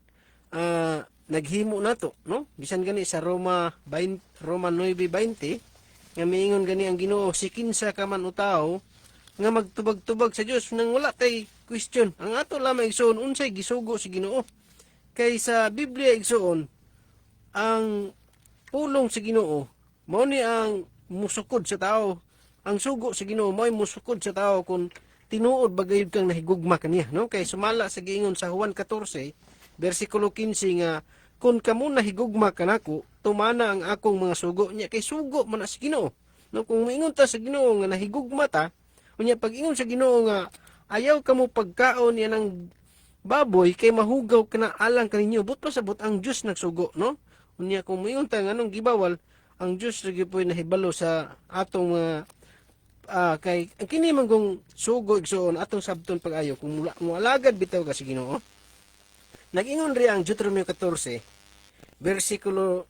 naghimo nato no bisan gani sa Roma 9:20 nga miingon gani ang Ginoo si kinsa ka man utaw nga magtubag-tubag sa Dios nang wala tay question ang ato lamang igsoon unsay gisugo si Ginoo kay sa Biblia igsoon ang pulong sa Ginoo mao ni ang musukod sa tao ang sugo sa Ginoo mao musukod sa tao kung tinuod bagayod kang nahigugma kaniya no kay sumala sa giingon sa Juan 14 bersikulo 15 nga kun kamo nahigugma kanako tumana ang akong mga sugo niya kay sugo man sa Ginoo no kung moingon ta sa Ginoo nga nahigugma ta unya pag ingon sa Ginoo nga ayaw kamo pagkaon niya ng baboy kay mahugaw kana alang kaninyo but pasabot ang Dios nagsugo no unya kung moingon ta nganong gibawal ang Dios lagi po nahibalo sa atong kay kini man kung sugo igsoon atong sabton pag-ayo kung mualagad bitaw ka sa Ginoo. Nag-ingon ri ang Deuteronomio 14 bersikulo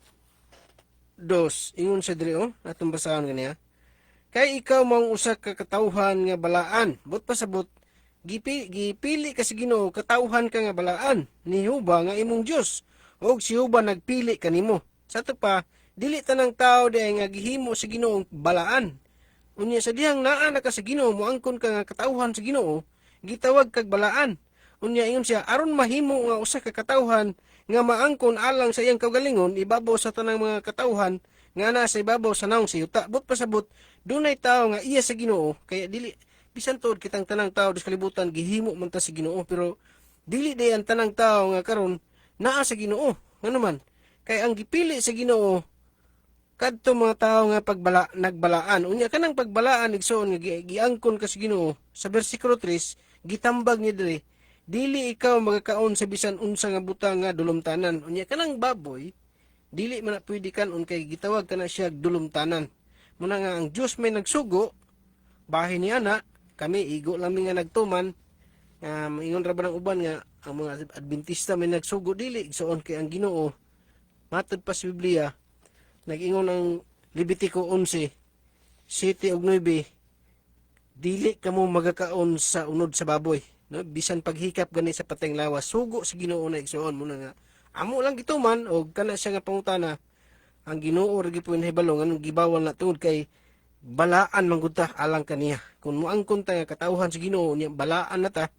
2 ingon sa diri atong basahon kaniya. Kay ikaw mong usa ka katawhan nga balaan but pasabot gipili ka sa Ginoo katawhan ka nga balaan ni Jehova nga imong Dios og si Jehova nagpili kanimo. Sa to pa dili tanang tao di nga gihimo sa Ginoo balaan. Unya sa dihang naa na ka sa Ginoo moangkon ka nga katawhan sa Ginoo gitawag kag balaan. Unya ingon siya aron mahimo nga usa ka katawhan nga maangkon alang sa iyang kaugalingon ibabaw sa tanang mga katawhan nga naa sa ibabaw sa naong siyuta. But pasabot dunay tao nga iya sa Ginoo kaya dili bisan tuod kitang tanang tao sa kalibutan gihimo man ta sa Ginoo pero dili day ang tanang tao nga karon naa sa Ginoo. Ngano man kay ang gipili sa Ginoo kadto mga tao nga nagbalaan unya kanang pagbalaan igsoon nga giangkon ka sa Ginoo sa bersikulo 3 gitambag ni dili ikaw magakaon sa bisan unsa nga butang nga dulumtanan unya kanang baboy dili man na pwede kanon kay gitawag kana siya dulumtanan muna nga ang Dios may nagsugo bahin niya na kami igo lami nga nagtuman ingon ra ba ng uban nga ang mga Adventista may nagsugo dili igsoon kay ang Ginoo matod pa sa Biblia nag-ingon ang Levitico 11 7 ug 9 dili kamo magakaon sa unod sa baboy no bisan paghikap gani sa pateng lawas sugo sa Ginoo na igsoon mo na nga amo lang gituman og kana siya nga pangutana ang Ginoo ra gyud nahibalo nganong gibawal na tungod kay balaan man gud ta alang kaniya kun moangkon ta nga katawhan sa Ginoo niya balaan na ta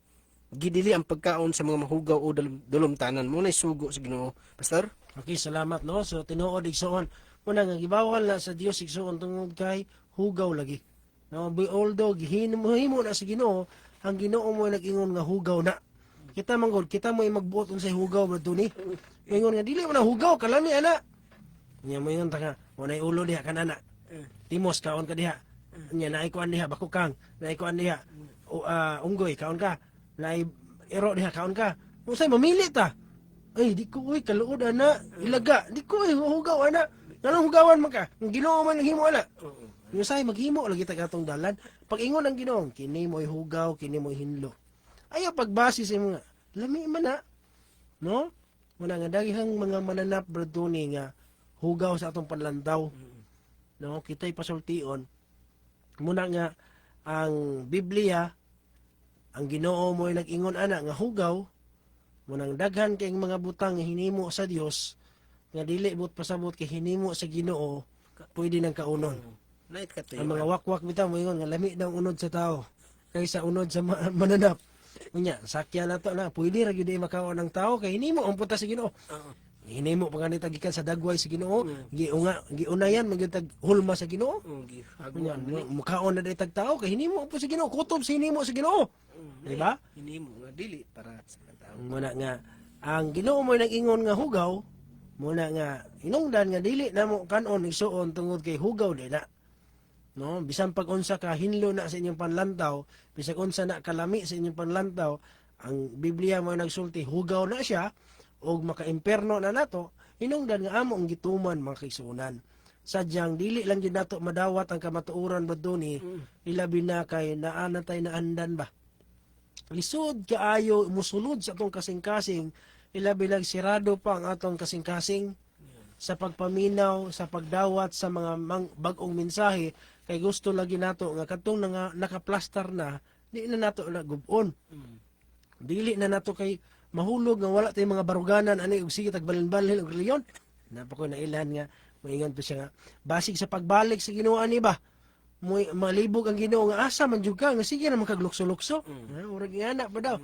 gidili ang pagkaon sa mga mahugaw o dulumtanan mo na sugo sa Ginoo, pastor. Okay, salamat no. So tinuod igsoon muna nga gibawal na sa Dios igsoon tungod kay hugaw lagi. No, although himo na sa Ginoo, ang Ginoo mo nag-ingon nga hugaw na. Kita manggod, kita mo magbuot unsay hugaw bro ni. Ingon nga dili mo na hugaw kalami ana. Nya mo ingon ta nga, walay ulo diha kanana. Timos kaon ka diha. Nya naay kuan diha bakukang, naay kuan diha. Unggoy kaon ka. Naay ero diha kaon ka. Unsay mamili ta? Ay, di ko, uy, kaluod, ana. Ilaga. Di ko, hugaw, ana. Nanong hugawan man ka? Ang Ginoo man naghimo, ana. Yung say, maghimo, lagi ta katong dalan. Pag ingon ang Ginoo, kini mo'y hugaw, kini mo'y hinlo. Ayaw pagbase sa mga, lami man na. No? Muna nga, daghang mga mananap, braduni nga, hugaw sa atong panlandaw. No? Kita'y pasultion. Muna nga, ang Biblia, ang Ginoo mo'y nag-ingon, ana, nga hugaw, munang daghan kay mga butang nga hinimo sa Dios nga dili but pasabot kay hinimo sa Ginoo pwede nang kaunon. Night ka Ang mga wakwak bitaw moingon nga lami daw unod sa tao kaysa unod sa mananap. Unya sakya na to na pwede ra gyud makaon ang tao kay hinimo ang puta sa Ginoo. Hinimo pa ganita gikan sa dagway sa Ginoo, giunayan magyud hulma sa Ginoo. Unya mukaon na tag tao kay hinimo po sa Ginoo, kutob sa hinimo sa Ginoo. Di ba? Hinimo nga dili para sa tao. Muna nga, ang Ginoo mo nag-ingon nga hugaw, muna nga, inungdan nga dili na mo kanon isuon tungod kay hugaw di na. No, bisan pag unsa ka hinlo na sa inyong panlantaw, bisan unsa na kalami sa inyong panlantaw, ang Biblia mo nagsulti hugaw na siya og maka-imperno na nato, hinungdan nga amo ang gituman mga kaigsuonan. Sadyang dili lang gyud nato madawat ang kamatuoran baduni, ilabi na kay naanatay na andan ba. Lisod kaayo musulod sa atong kasing-kasing, ilabi lang sirado pa ang atong kasing-kasing sa pagpaminaw, sa pagdawat sa mga bag-ong mensahe, kay gusto lagi nato nga katong nakaplastar na, di na nato nagubon. Dili na nato kay mahulog nga wala tay mga baruganan ani og sige tagbalin-balin og reliyon. Napako na ilan nga moingon pa siya nga basig sa pagbalik sa Ginoo ani ba. Malibog ang Ginoo nga asa man jud ka nga sige na makaglukso-lukso. Urag ingana pa daw.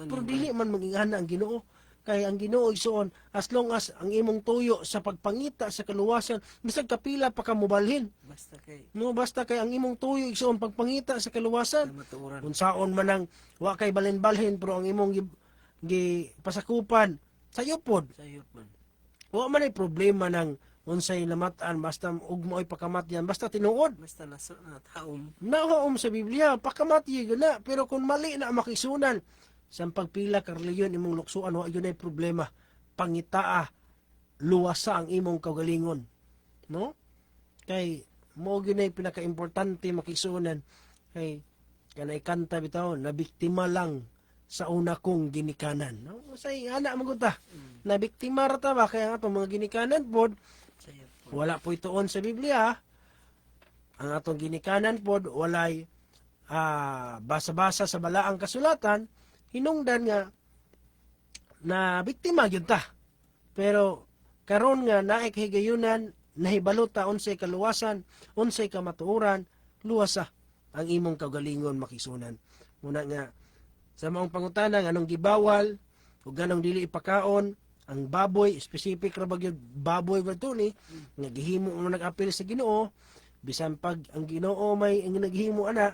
Pero dili man magingana ang Ginoo. Kay ang Ginoo igsoon as long as ang imong tuyo sa pagpangita sa kaluwasan bisag kapila pa ka mobalhin. Basta kay ang imong tuyo igsoon pagpangita sa kaluwasan. Unsaon man ang wa kay balhin-balhin pero ang imong pasakupan sayo pod. Wa man ay problema ng unsay lamatan basta ugmo ay pakamatyan basta tinuod Basta naso na taom. nahaom sa Biblia pakamatyi gyud na pero kung mali na makisunan sa pagpila ka reliyon imong luksuan wa gyud ay problema pangitaa luwasa ang imong kaugalingon no kay mo gyud ay pinaka-importante makisunan kay kanay kanta bitaw na biktima lang sa una kong ginikanan no say ana magunta na biktima ra ta ba kaya nga mga ginikanan pod wala po itoon sa Biblia. Ang atong ginikanan pod walay basa-basa sa balaang kasulatan, hinungdan nga na biktima gyud ta. Pero karon nga naay kahigayunan nahibalo ta unsay kaluwasan, unsay kamatuoran, luwasa ang imong kaugalingon makisunan. Muna nga sa maong pangutana anong gibawal ug anong dili ipakaon ang baboy, specific ra bagyod baboy ba ito ni, naghihimo mo nag-apil sa Ginoo, bisan pag ang Ginoo may ang naghihimo ana,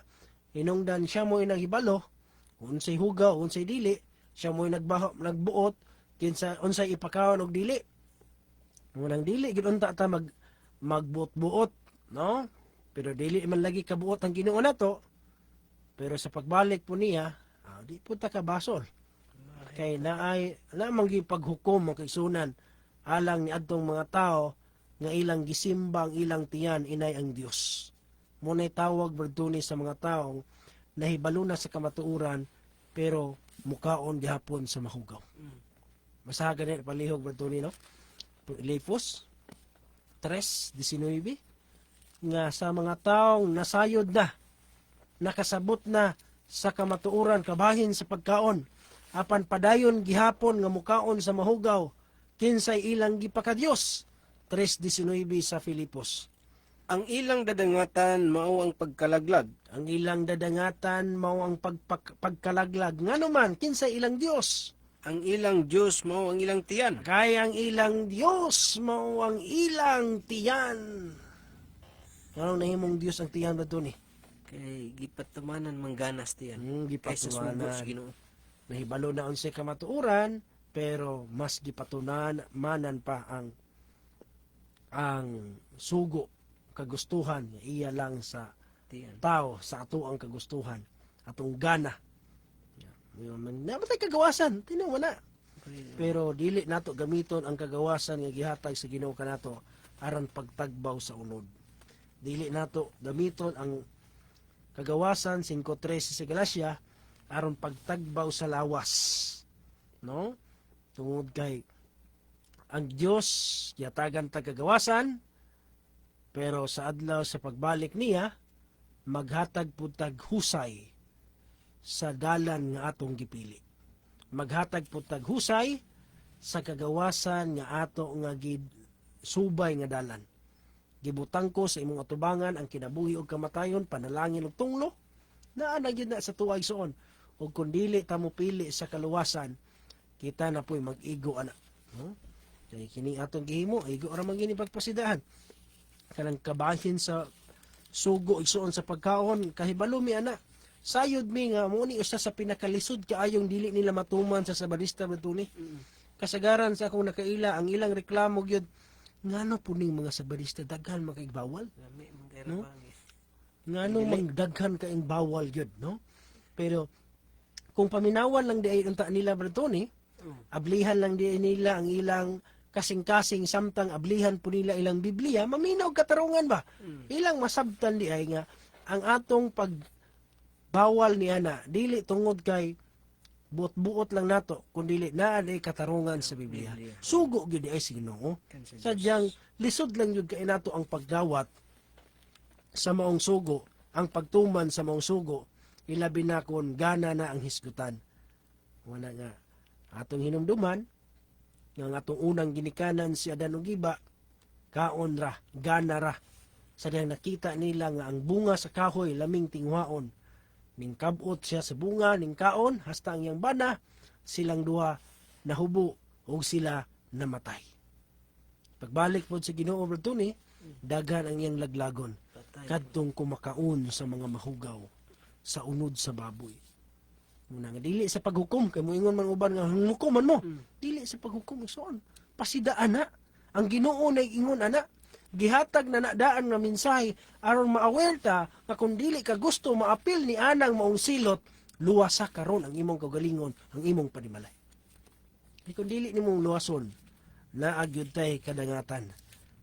hinungdan siya mo naghibalo, unsay hugaw, unsay dili, siya mo nagbuot, kinsa unsay ipakaon og dili. Munang dili gid unta ta magbuot-buot, no? Pero dili man lagi kabuot ang Ginoo nato. Pero sa pagbalik po niya, di po ta kabasol. Kay naay lamang gipaghukom ang kaigsunan alang ni adtong mga tao nga ilang gisimba ang ilang tiyan inay ang Dios. Munay tawag berduni sa mga taong nahibalo na sa kamatuoran pero mukaon gihapon sa mahugaw. Masaha ganit palihog berduni no. Filipos 3:19 nga sa mga taong nasayod na nakasabot na sa kamatuoran kabahin sa pagkaon apan padayon gihapon nga mukaon sa mahugaw kinsay ilang gipakadiyos 3:19 sa Filipos. Ang ilang dadangatan mao ang pagkalaglag. Ang ilang dadangatan mao ang pagkalaglag. Nga naman, kinsa ilang Dios. Ang ilang Diyos mao ang ilang tiyan. Kaya ang ilang Dios mao ang ilang tiyan. Anong nahimong Dios ang tiyan ba ni? Kay gipatumanan mangganas tiyan. Kaysa Gipatumanan. sugo sa Ginoo. Nahibalo na unsay kamatuoran, pero mas gipatunanan pa ang sugo kagustuhan nga iya lang sa Tiyan. tao sa ato ang kagustuhan atong gana. Namatay kagawasan, tinaw na. Pero dili nato gamiton ang kagawasan nga gihatag sa Ginoo kanato aron pagtagbaw sa unod. Dili nato gamiton ang kagawasan 5:13 sa Galacia aron pagtagbaw sa lawas. No? Tungod kay ang Dios yatagan tag kagawasan, pero sa adlaw sa pagbalik niya maghatag pud tag husay sa dalan nga atong gipili. Maghatag pud tag husay sa kagawasan nga ato nga subay nga dalan. Gibutang ko sa imong atubangan ang kinabuhi ug kamatayon, panalangin ug tunglo. Naa na gyud na sa tuwa igsoon. Ug kun dili ta mo pili sa kaluwasan, kita na po'y mag-igo ana. No? Kaya kini atong gihimo, igo ra man gini pagpasidahan. Kanang kabahin sa sugo igsoon sa pagkaon, kahibalo mi ana. Sayod mi nga mo ni usa sa pinakalisod kaayong dili nila matuman sa sabarista betuni. Kasagaran sa akong nakaila ang ilang reklamo gyud ngano puning mga sabarista daghan makagbawal. No? Ngano mang daghan kaing bawal gyud, no? Pero kung paminawan lang di ay unta nila betuni, ablihan lang di nila ang ilang kasing-kasing samtang ablihan po nila ilang Biblia, maminaw katarungan ba? Ilang masabtan di ay nga ang atong pagbawal ni ana dili tungod kay buot-buot lang nato kundi naa di katarungan sa Biblia. Sugo gyud di ay Ginoo. Sadyang lisod lang gyud kay nato ang pagdawat sa maong sugo, ang pagtuman sa maong sugo, ilabi na kon gana na ang hisgutan. Wala nga atong hinumduman nga atong unang ginikanan si Adan ug Eva, kaon ra, gana ra. Sadyang nakita nila nga ang bunga sa kahoy laming tingwaon. Ning kabot siya sa bunga ning kaon hasta ang iyang bana, silang duha nahubo ug sila namatay. Pagbalik po sa Ginoo bertuni, daghan ang iyang laglagon kadtong kumakaon sa mga mahugaw sa unod sa baboy. Muna nga dili sa paghukom kay moingon man uban nga hukuman mo. Dili sa paghukom igsoon. Pasidaan na. Ang Ginoo na ingon ana, gihatag na nadaan nga mensahe aron maawerta nga kung dili ka gusto maapil ni anang maong silot, luwasa karon ang imong kaugalingon, ang imong panimalay. Kay kung dili nimong luwason, naagyud tay kadangatan.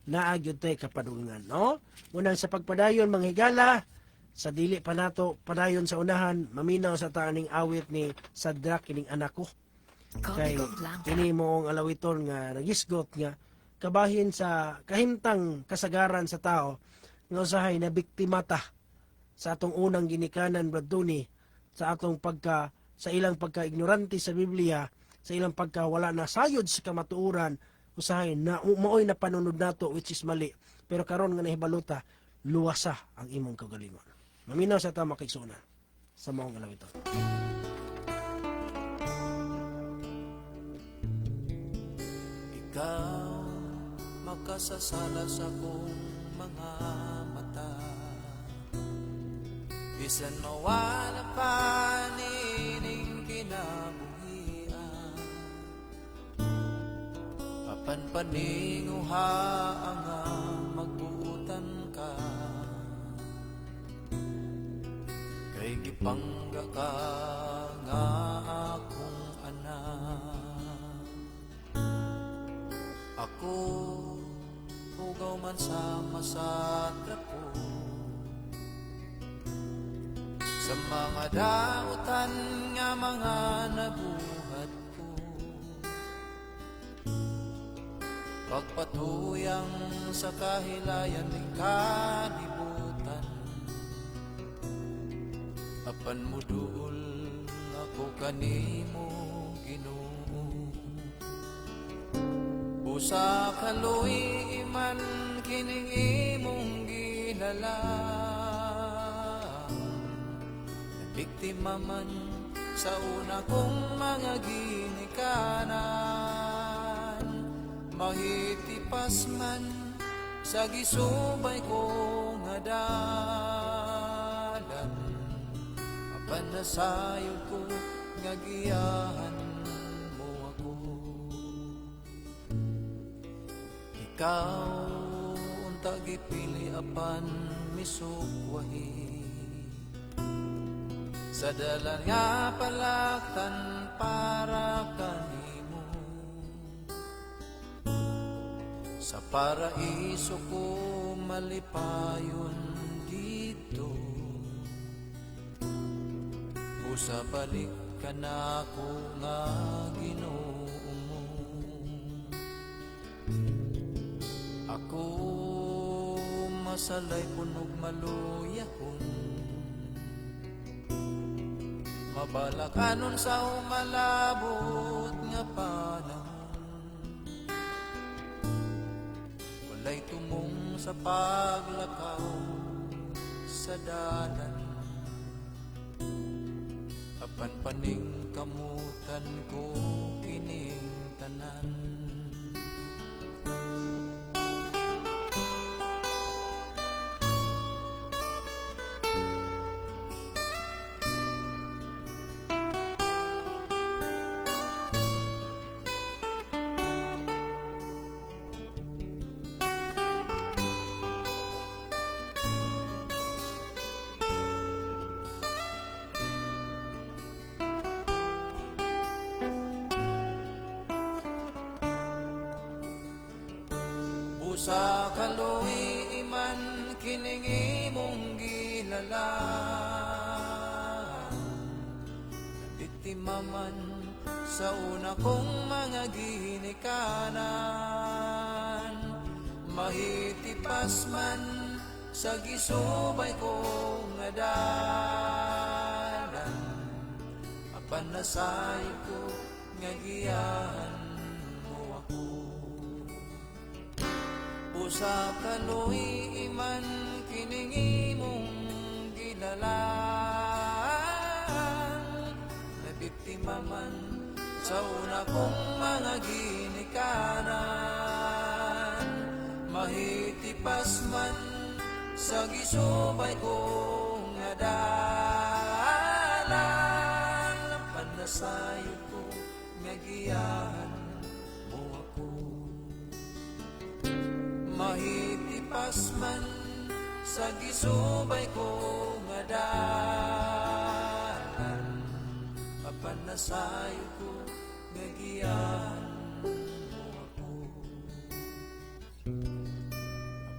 Naagyud tay kapadulngan, no? Unang sa pagpadayon manghigala, sa dili pa nato padayon sa unahan, maminaw sa taaning awit ni Sadrak kining anak ko. Kay kini moong alawiton nga nagisgot nga kabahin sa kahimtang kasagaran sa tao nga usahay na biktima ta sa atong unang ginikanan braduni, sa atong sa ilang pagka-ignorante sa Biblia, sa ilang pagka wala na sayod sa kamatuoran, usahay na maoy na panunod nato which is mali. Pero karon nga nahibaluta, luwasa ang imong kaugalingon. Maminaw sa tama kaigsuonan sa maong alawiton. Ikaw makasasala sa kong mga mata, bisan mawala pa nining kinabuhian, apan paninguha ang magbuutan ka, kay gipangga ka nga akong anak. Ako hugaw man sama sa trapo, sa mga dautan nga mga nabuhat ko, pagpatuyang sa kahilayan ng kalibutan, apan mo duol ako kanimo Ginoo. Usa kaluy man kining imong kilala. Biktima man sa una kong mga ginikanan, mahitipas man sa gisubay ko nga dalan, apan nasayod ko nga giyahan mo ako. Ikaw unta gipili apan misukwahi sa dalan nga palaktan para kanimo. Sa paraiso ko malipayon dito, usa balik ka na ako nga Ginoo mo. Ako masalay punog maluyahon, mabalakanon sa umalabot nga panahon. Walay tumong sa paglakaw sa dalan, apan paning kamutan ko kining tanan. Sa kaluwi iman kining imong gilala, biktima man sa una kong mga ginikanan, mahitipas man sa gisubay ko nga dalan, apan nasayod ko nga giyahan mo ako. Usa kaluwi iman kining imong gilalang, na biktima man sa una kong mga ginikanan, mahitipas man sa gisubay ko nga dalan, panasayod ko nga giyahan mo ako. Mahitipas man sa gisubay ko nga dalan, papanasayod ko nga giyahan mo ako.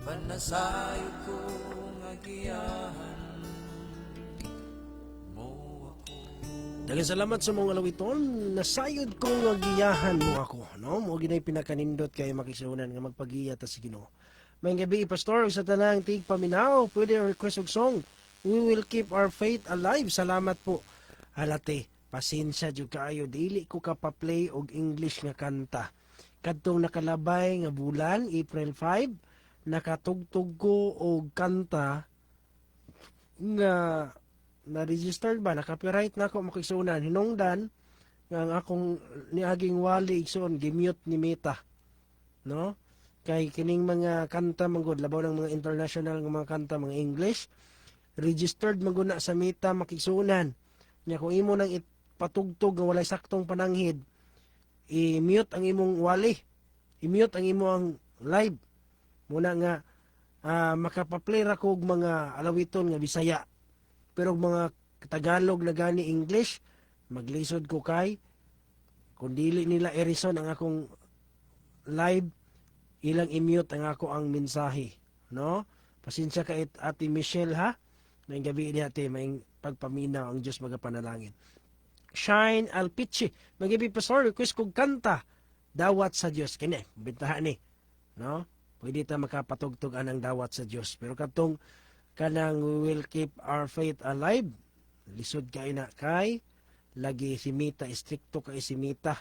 Papanasayod ko nga giyahan mo ako. Daghang salamat sa mga lawiton, nasayod ko nga giyahan mo ako, no? Mo ginay pinakanindot kay makisunan nga magpagiya ta sa Ginoo. May gabi pastor sa tanang tig paminaw, pwede request og song. We will keep our faith alive. Salamat po. Halate, pasensya jud kaayo, dili ko kapaplay og English nga kanta. Kadtong nakalabay nga bulan, April 5, nakatugtog ko og kanta nga na-registered ba, na-copyright na ako makisunan. Hinungdan nga ang akong niaging wali igsoon gimute ni Meta. No? Kay kining mga kanta manggod labaw ng mga international nga mga kanta, mga English, registered maguna sa Meta makisunan. Nya kung imo nang ipatugtog nga walay saktong pananghid, i-mute ang imong wali. I-mute ang imong live. Muna nga makapaplay ra kog mga alawiton nga Bisaya. Pero mga Tagalog na gani English, maglisod ko kay kung dili nila erison ang akong live, ilang i-mute ang ako ang mensahe, no? Pasensya ka Ate Michelle ha. May gabi ni ate, may pagpaminaw ang Diyos magapanalangin. Shine Alpichi, magibi pastor request kog kanta dawat sa Diyos kini, bintahan ni, no? Pwede ta makapatugtog anang dawat sa Diyos. Pero katong kanang we will keep our faith alive, lisod kay na kay lagi si Mita, istrikto kay si Mita.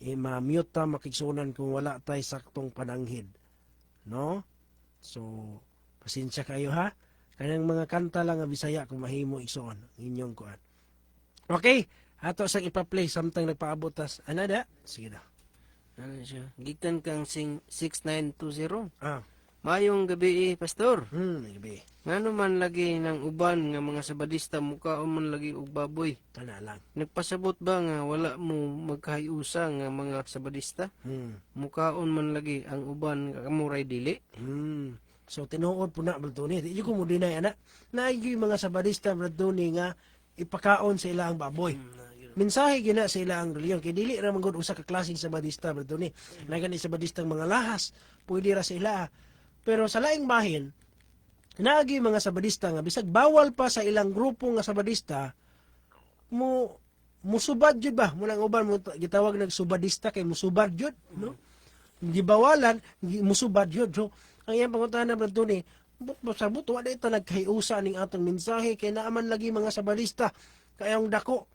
Ma-mute ta makigsunan kung wala tay saktong pananghid, no? So Pasensya kayo ha. Kanang mga kanta lang nga Bisaya kung mahimo igsoon inyong kuan. Okay, ato sang ipa-play samtang nagpaabotas. Anada? Sige na. Ano siya? Gikan kang 6920. Ah, Mayong gabi, pastor. gabi. Ngano man lagi ng uban nga mga sabadista mukhaon man lagi og baboy. Kana lang. Nagpasabot ba nga wala mo magkahiusa nga mga sabadista? Mukhaon man lagi ang uban nga kamuray dili. So tinuod po na Brad Tony. Di ko mo dinay ana. Naigi mga sabadista Brad Tony nga ipakaon sa ila ang baboy. Mensahe gina sa ila ang reliyon kay dili ra man gud usa ka klaseng sabadista Brad Tony. Na gani sabadistang mga lahas, pwede ra sa ila. Pero sa laing bahin, naagi mga sabadista nga bisag bawal pa sa ilang grupo nga sabadista musubad jud ba mo nang uban mo gitawag nagsubadista kay musubad jud no gibawalan musubad jud so ang iyang pangutana Brad Tony sabot wa ito nagkahiusa ning atong mensahe kay naaman lagi mga sabadista kayong dako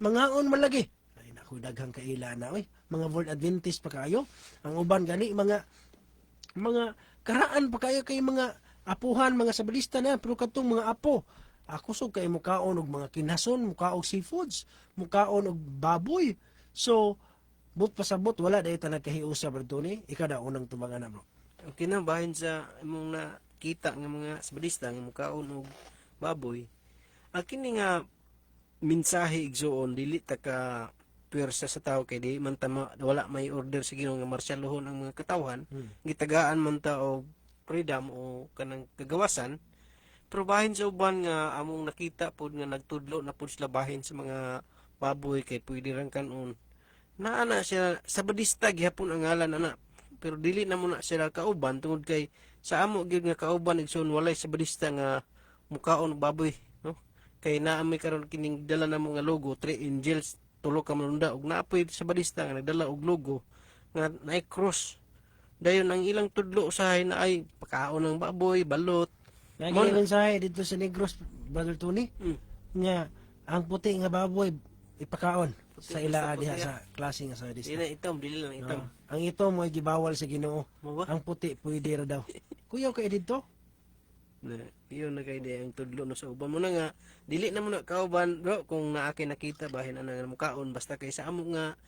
mangaon man lagi ay naku daghang kaila na oy mga World Adventist pa kayo ang uban gani mga karaan pa kayo kay mga apuhan mga sabadista na pero katong mga apo ako sug kay mukaon og mga kinason mukaon og seafoods mukaon og baboy so but pasabot wala dahi ta nagkahiusa Brad Tony ikaw daw unang tubangan na bro. Okay na bahin sa imong nakita nga mga sabadista nga mukaon og baboy. Kini nga mensahe igsoon dili ta ka pwersa sa tao kay di man ta wala may order sa Ginoo nga marsyalohon ang mga katawhan gitagaan man ta og freedom o kanang kagawasan pero bahin sa uban nga among nakita pod nga nagtudlo na pod sila bahin sa mga baboy kay pwede rang kanon naana siya sabadista gihapon ang ngalan ana pero dili na muna sila kauban tungod kay sa amo gyud nga kauban igsoon walay sabadista nga mukaon og baboy no kay naa may karon kining dala namo nga logo 3 angels tulo ka manunda og naapoy sabadista nga nagdala og logo nga naay cross dayon ang ilang tudlo usahay na ay pakaon ng baboy balot Lagi mensahe dito sa Negros Brother Tony nga ang puti nga baboy ipakaon sa ila diha sa klase nga sabadista. dili na itom dili lang itom Ang ito mo gibawal sa Ginoo. mo ba Ang puti pwede ra daw. Kuyaw kay dito. na iyon na kay di ang tudlo no sa uban mo na nga dili na mo na kauban bro kung naakay nakita bahin ana nga mukaon basta kay sa amo nga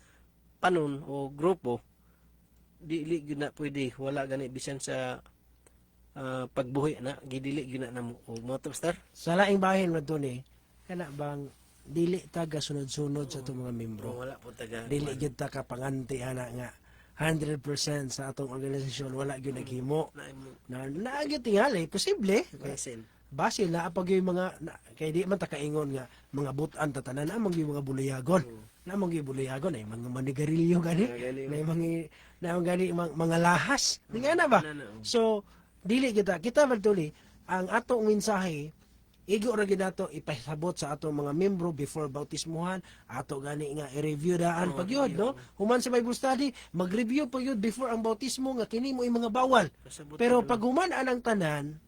panon o grupo dili gyud na pwede wala gani bisan sa pagbuhi na gidili gyud na namo o mo to star Sa laing bahin Brother Tony, kana bang dili taga sunod-sunod sa itong mga membro. wala po taga Dili gyud ta ka panganti ana nga 100% sa atong organisasyon wala gyud naghimo. Na naagyo tingali posible kay Basin. basil na apag yung mga kay di man ta kaingon nga mga butan tatanan among yung mga bulayagon. Namong yung bulayagon ay mga manigarilyo gani. Na mga gani mga lahas. Nga na ba? So dili kita Bartoli ang atong mensahe igo ra gid nato ipasabot sa atong mga membro before bautismuhan ato gani nga i-review daan pag yun no human sa Bible study mag-review pag yun before ang bautismo nga kini mo mga bawal pero pag human anang tanan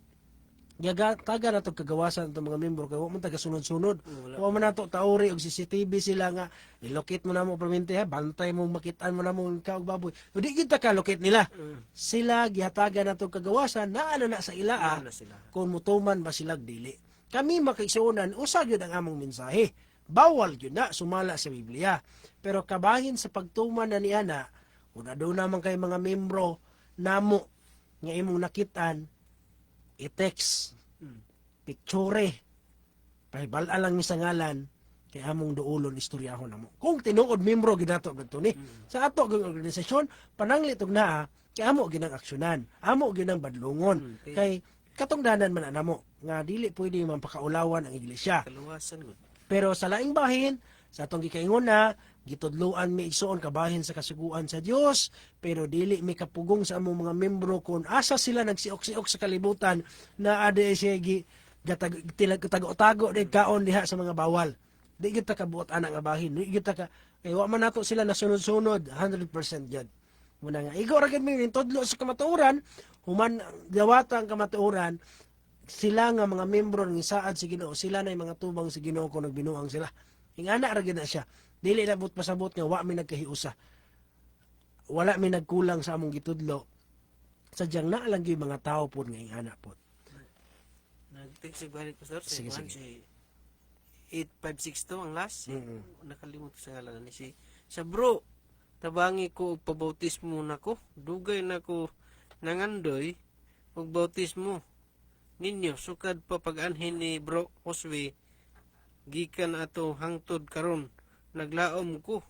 taga nato kagawasan itong mga membro kay wa man taga sunod-sunod wa man nato taori og CCTV sila nga ilokit mo na mo permente ha bantay mo makitaan mo na mo kaog baboy di kita ka lokit nila sila gihatagan nato kagawasan naa na sa ilaa kung mutuman ba sila dili kami makaigsuonan usa gyud ang among mensahe bawal gyud na sumala sa Biblia pero kabahin sa pagtuman na niana una daw naman kay mga membro namo nga imong nakitaan i-text picture pahibal lang ni sa ngalan kay among duulon istoryahon namo kung tinuod membro gid nato gadto ni sa ato ang organisasyon pananglit og naa kay amo ginang aksyonan amo ginang badlungon kay katungdanan man namo nga dili pwede man pakaulawan ang iglesia kaluwasan gud pero sa laing bahin sa atong gikaingon na gitudloan mi igsoon kabahin sa kasuguan sa Dios pero dili mi kapugong sa among mga membro kung asa sila nagsiok-siok sa kalibutan na ade siya tago-tago de kaon diha sa mga bawal di gyud ta kabuot ana nga bahin di gyud ta ka kay wa man nato sila nasunod-sunod 100% gyud muna nga igo ra gyud mi tudlo sa kamatuoran human dawata ang kamatuoran sila nga mga membro ng isaad sa Ginoo sila na mga tubang sa Ginoo kung nagbinuang sila ingana ra gyud na siya dili na pasabot nga wa mi nagkahiusa wala mi nagkulang sa among gitudlo sadyang naa lang gyud mga tao pod nga ingana pod nag-text si balik pastor sa Sige, kuan sige. si 8562 ang last. Mm-mm. Nakalimot ko sa ngalan ni si sa bro. Tabangi ko og pabautismo nako. Dugay nako nangandoy og bautismo ninyo sukad pa pag-anhin ni bro Josue gikan ato hangtod karon naglaom ko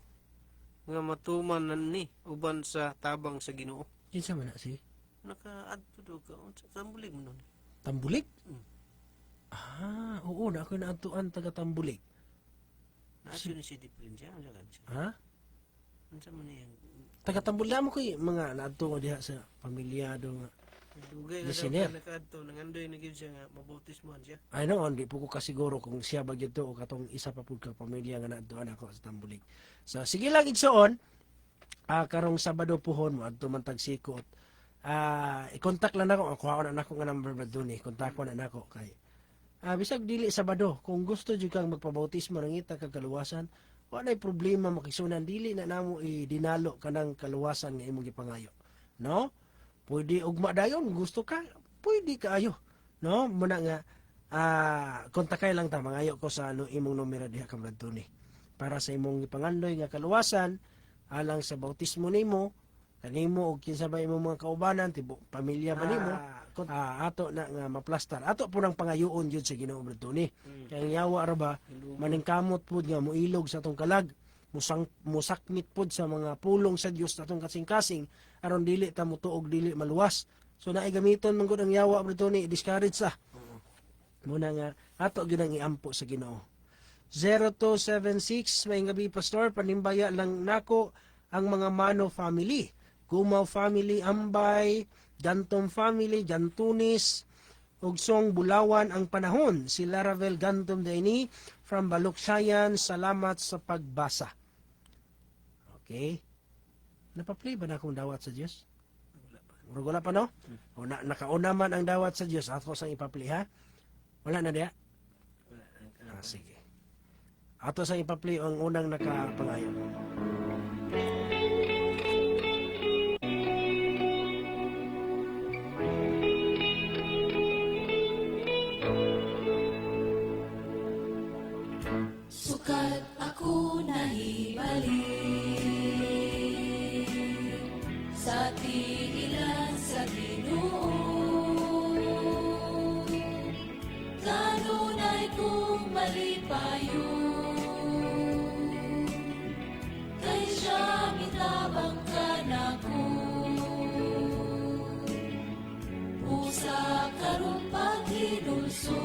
nga matuman ni uban sa tabang sa Ginoo. Kinsa man na si Naka-adto do ka unsa tambulig mo nun. Tambulig? Mm. Ah, oo na ako naatuan taga Tambulig. Naso ni si Diprinja unsa kan siya. Ha? Unsa man yang Taga Tambulig mo ko mga naadto ko diha sa pamilyado nga. dugay na Listener. daw naka-adto nangandoy na gyud siya nga mabautismohan siya. I know, hindi po ko kasiguro kung siya ba dito o katong isa pa po ka pamilya nga naadtoan ako sa Tambulig. So sige lang igsoon. Karong Sabado puhon mo adto man tag sikot. I-contact lang ako, kuhaon na ako nga number ba doon kontak ko na nako kay. Bisag dili Sabado, kung gusto jud kang magpabautismo ng ita kag kaluwasan, wala problema makisunan dili na namo idinalo kanang kaluwasan nga imong gipangayo. No? Pwede ugma dayon gusto ka, pwede kaayo. No? Muna nga kontakay lang ta mangayo ko sa imong numero diha ka Bradtoni para sa imong gipangandoy nga kaluwasan alang sa bautismo nimo kanimo og kinsa ba imong mga kaubanan tibo pamilya ba nimo ato na nga maplastar ato po nang pangayoon jud sa Ginoo Bradtoni kay yawa ra ba maningkamot pud nga moilog sa atong kalag musakmit pud sa mga pulong sa Dios atong kasing-kasing aron dili ta mutuog dili maluwas so naay gamiton man gud ang yawa Bradtoni discourage sa muna nga ato gyud ang iampo sa Ginoo 0276 may gabi pastor panimbaya lang nako ang mga Mano family Gumaw family Ambay Gantom family Gantunis Ugsong Bulawan ang panahon si Laravel Gantom Daini from Baluksayan salamat sa pagbasa. Okay, napaplay ba na akong dawat sa Diyos? Wala pa no? O nakauna man ang dawat sa Diyos ato sang ipaplay ha? Wala na diya? Sige. Ato sa ipa-play ang unang nakapangayo. Sukat ako nahibalik sa tiilan sa Ginoo. Kanunay kong malipayo kay siya mitabang ka na ko. Usa karon paghinulso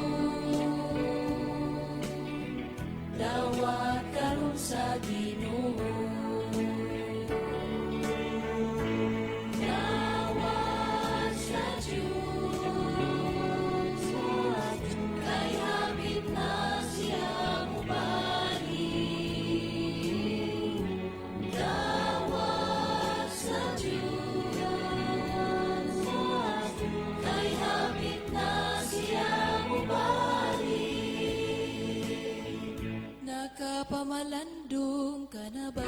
dawat karon sa Ginoo. Dawat sa Diyos, kay hapit na siya mubalik. Dawat sa Diyos, kay hapit na siya mubalik. Nakapamalandong ka na ba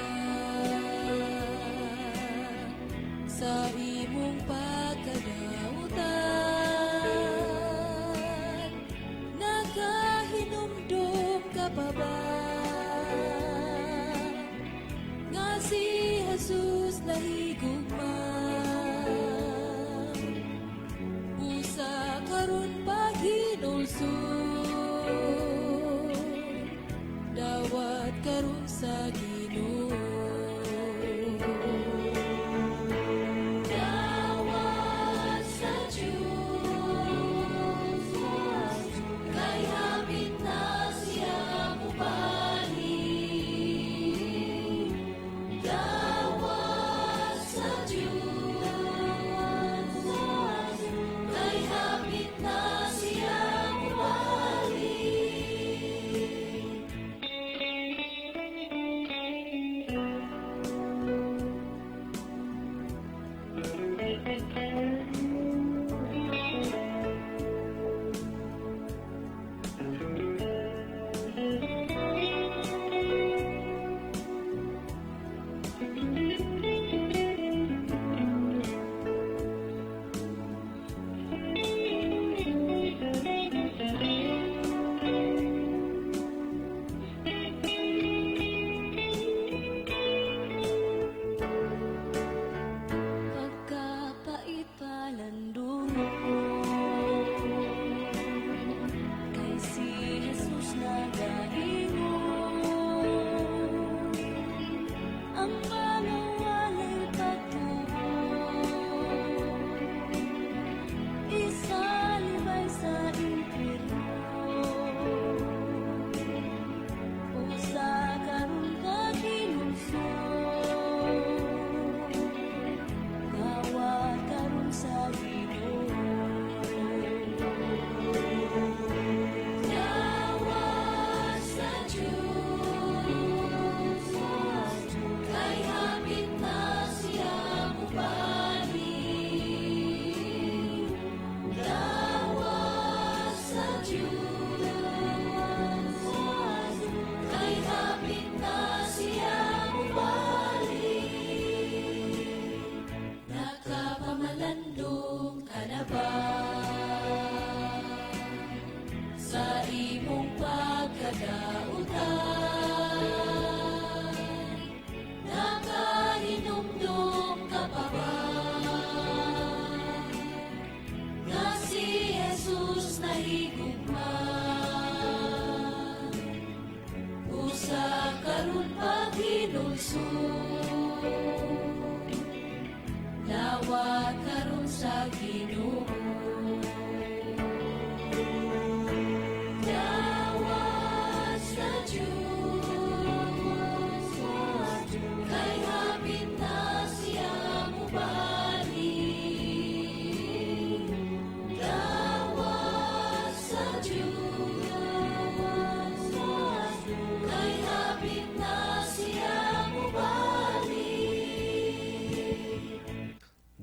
sa imong pagkadautan? Nakahinumdum ka pa ba nga si Jesus nahigugma? Usa karon paghinulsol dawat karon sa Ginoo. Dawat sa Diyos, kay hapit na siya mubalik. Dawat sa Diyos, kay hapit na siya mubalik.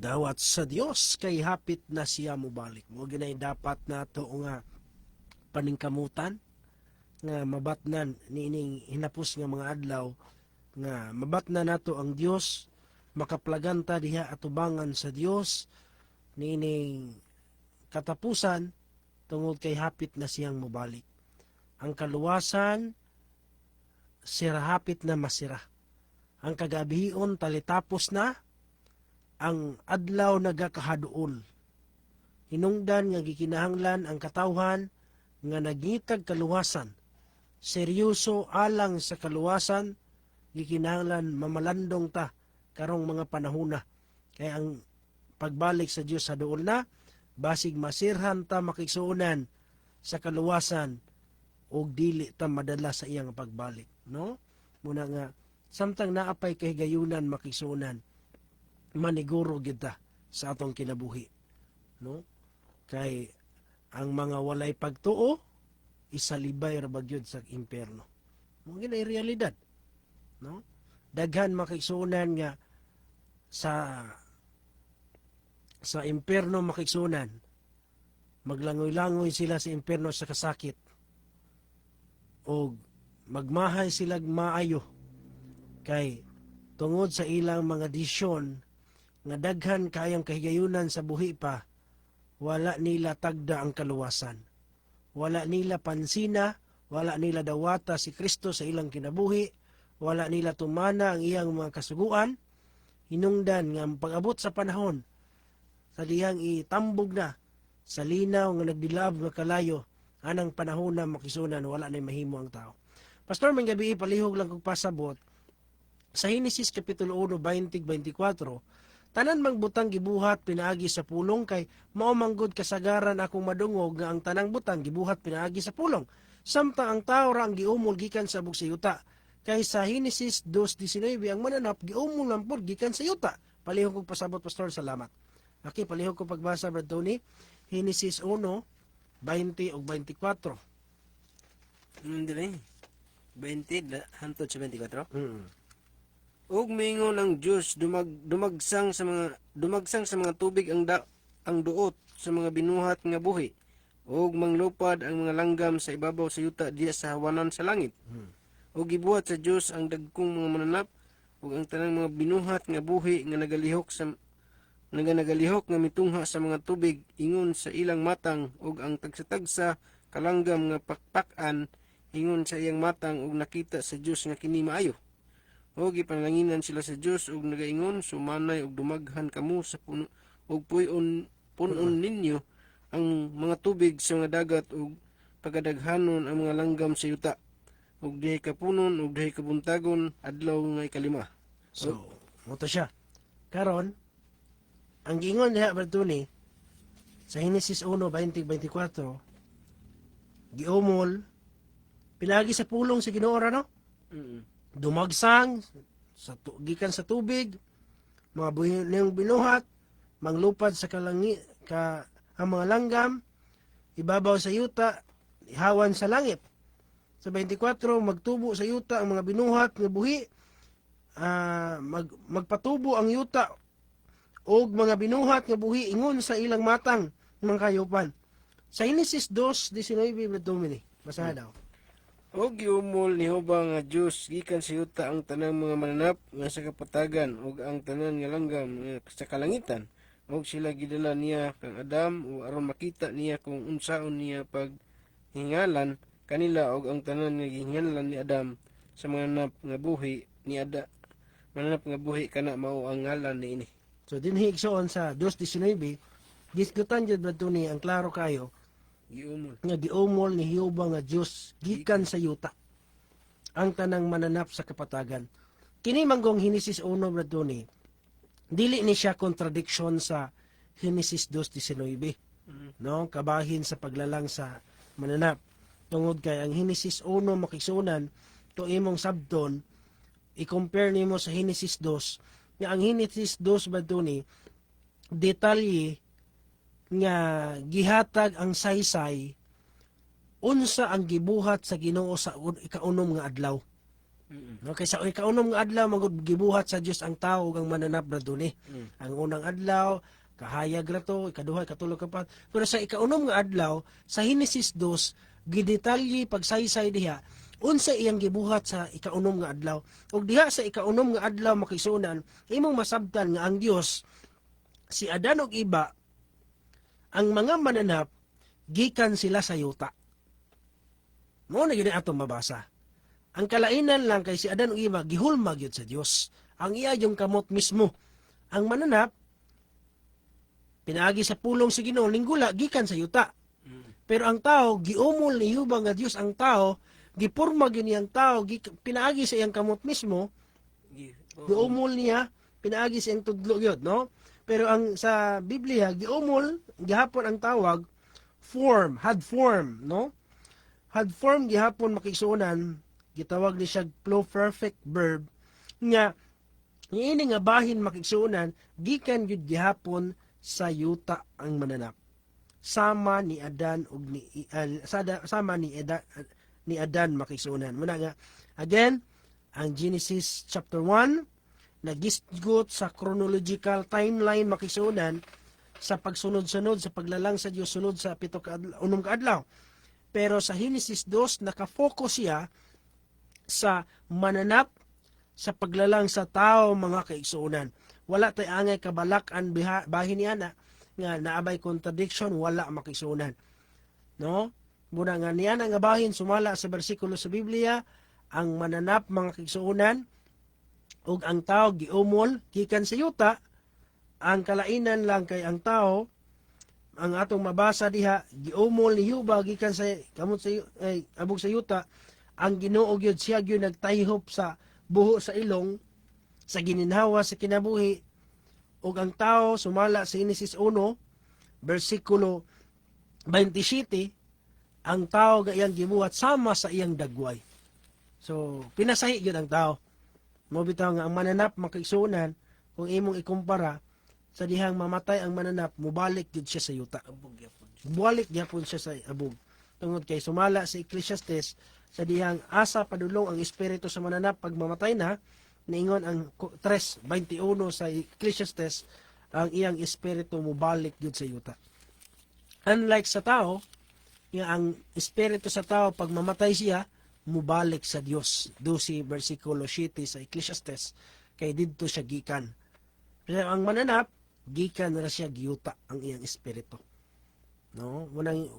Dawat sa Dios kay hapit na siya mobalik. Mo ginay dapat nato nga paningkamutan nga mabatnan niining hinapos nga mga adlaw nga mabatnan nato ang Dios, makaplaganta diha atubangan sa Dios niining katapusan tungod kay hapit na siyang mobalik. Ang kaluwasan sira hapit na masira. Ang kagabihion talitapos na, ang adlaw nagakahaduol. Hinungdan nga gikinahanglan ang katawhan nga nagitag kaluwasan. Seryoso alang sa kaluwasan, gikinahanglan mamalandong ta karong mga panahuna. Kaya ang pagbalik sa Dios sa duol na, basig masirhan ta makigsuunan sa kaluwasan o dili ta madala sa iyang pagbalik. No? Muna nga, samtang naapay kahigayunan makigsuunan, maniguro kita sa atong kinabuhi. No? Kay ang mga walay pagtuo, isalibay ra bagyod sa impierno. Mo ginay realidad. No? Daghan makigsuunan nga sa impierno makigsuunan, maglangoy-langoy sila sa impierno sa kasakit o magmahay sila maayo kay tungod sa ilang mga desisyon nga daghan kayang kahigayunan sa buhi pa, wala nila tagda ang kaluwasan. Wala nila pansina, wala nila dawata si Kristo sa ilang kinabuhi, wala nila tumana ang iyang mga kasuguan. Hinungdan nga pag-abot sa panahon sa diyang itambog na sa linaw nga nagdilab nga kalayo, anang panahon na makisunan wala na mahimo ang tao. Pastor, may gabi palihog lang kong pasabot sa Henesis Kapitulo 1, 20-24, tanan magbutang gibuhat pinaagi sa pulong kay mao manggod kasagaran akong madungog nga ang tanang butang gibuhat pinaagi sa pulong. Samtang ang tao ra ang giumol gikan sa bug sa yuta. Kay sa Henesis 2:19 ang mananap giumol lang pod gikan sa yuta. Palihog kong pasabot, Pastor, salamat. Okay, palihog ko pagbasa, Brad Tony. Henesis 1, 20 ug 24. Dili. 20 hantod sa 24. Ug mingon ang Dios dumagsang sa mga tubig ang duot sa mga binuhat nga buhi ug manglupad ang mga langgam sa ibabaw sa yuta diya sa hawanan sa langit. Ug gibuhat sa Dios ang dagkong mga mananap ug ang tanang mga binuhat nga buhi nga nagalihok nga mitungha sa mga tubig ingon sa ilang matang ug ang tagsa-tagsa kalanggam nga pakpakan ingon sa iyang matang ug nakita sa Dios nga kini maayo. O gipanlanginan sila sa Dios ug nagaingon, sumanay ug dumaghan kamo sa puno ug punon ninyo ang mga tubig sa mga dagat ug pagadaghanon ang mga langgam sa yuta. Ug dihay kapunon ug dihay kabuntagon adlaw nga ikalima. So, muto siya. Karon, ang giingon diha Bertuni sa Henesis 1, 20-24, giumol pinagi sa pulong sa Ginoo ra, no? Dumagsang gikan sa tubig, mga buhing binuhat, manglupad sa ang mga langgam, ibabaw sa yuta, ihawan sa langit. Sa 24, magtubo sa yuta ang mga binuhat nga buhi, magpatubo ang yuta og mga binuhat nga buhi ingon sa ilang matang mga kayupan. Sa Henesis 2:19 Domini, basahan daw. O giumol ni Jehovah nga Dios gikan sa yuta ang tanang mga mananap nga sa kapatagan ug ang tanan nga langgam nga sa kalangitan ug sila gidala niya kang Adam ug aron makita niya kung unsaon niya paghingalan kanila ug ang tanan nga gihingalan ni Adam sa mananap nga buhi ni mananap nga buhi kana mao ang ngalan niini. So dinhi igsoon sa 2:19, gisgutan jud Bertuni ang klaro kayo nga giumol ni Jehovah nga Dios gikan sa yuta ang tanang mananap sa kapatagan. Kini manggong Henesis 1 Bradoni, dili ni siya contradiction sa Henesis 2:19, no? Kabahin sa paglalang sa mananap. Tungod kay ang Henesis 1 makisunan to imong sabton, i-compare nimo sa Henesis 2, nga ang Henesis 2 Bradoni detalye nga gihatag ang saysay unsa ang gibuhat sa Ginoo sa ikaunom nga adlaw. No, kaysa ikaunom nga adlaw magud gibuhat sa Dios ang tao ug ang mananap na duni. Ang unang adlaw kahayag ra to, ikaduha, ikatulo, ikapat. Pero sa ikaunom nga adlaw sa Henesis 2 gidetalye pagsaysay diha unsa iyang gibuhat sa ikaunom nga adlaw. Ug diha sa ikaunom nga adlaw makisunan imong masabtan nga ang Dios si Adan ug iba ang mga mananap gikan sila sa yuta. Mo na gyud atong mabasa. Ang kalainan lang kay si Adan ug Eva gihulma gyud sa Dios. Ang iya yung kamot mismo. Ang mananap pinaagi sa pulong sa Ginoo linggula gikan sa yuta. Pero ang tao giumol ni Hubang nga Dios ang tao, gipurma gyud niyang tao, pinaagi sa iyang kamot mismo, giumol niya, pinaagi sa iyang tudlo gyud, no? Pero ang sa Biblia giumol gihapon ang tawag had form, no? Had form gihapon makisunan, gitawag ni siya pluperfect verb nga niini nga bahin makisunan gikan gyud gihapon sa yuta ang mananap. Sama ni Adan ug sama ni Adan makisunan. Muna nga again ang Genesis chapter 1 nagisgot sa chronological timeline makisunan sa pagsunod-sunod sa paglalang sa Dios sunod sa unom ka adlaw. Pero sa Genesis 2 naka-focus siya sa mananap sa paglalang sa tao mga kaigsuonan. Wala tay angay kabalakan bahin niya na nga naabay contradiction, wala makisunan. No? Muna nga niya nga bahin sumala sa bersikulo sa Biblia ang mananap mga kaigsuonan ug ang tao giumol gikan sa yuta. Ang kalainan lang kay ang tao ang atong mabasa diha giumol ni Yuba gikan sa kamot sa abog sa yuta. Ang Ginoo gyud siya gyud nagtayhop sa buho sa ilong sa gininhawa sa kinabuhi ug ang tao sumala sa Genesis 1 bersikulo 27 ang tao gayang gibuhat sama sa iyang dagway. So pinasahi gyud ang tao. Mo bitaw nga ang mananap makaigsuonan kung imong ikumpara sa dihang mamatay ang mananap mubalik gyud siya sa yuta. Balik gyapon siya sa abog. Tungod kay sumala sa Ecclesiastes sa dihang asa padulong ang espiritu sa mananap pag mamatay na, niingon ang 3:21 sa Ecclesiastes ang iyang espiritu mubalik gyud sa yuta. Unlike sa tao, nga ang espiritu sa tao pag mamatay siya mubalik sa Dios. 12 bersikulo 7 sa Ecclesiastes kay didto siya gikan. Pero ang mananap gikan ra siya giyuta ang iyang espiritu. No,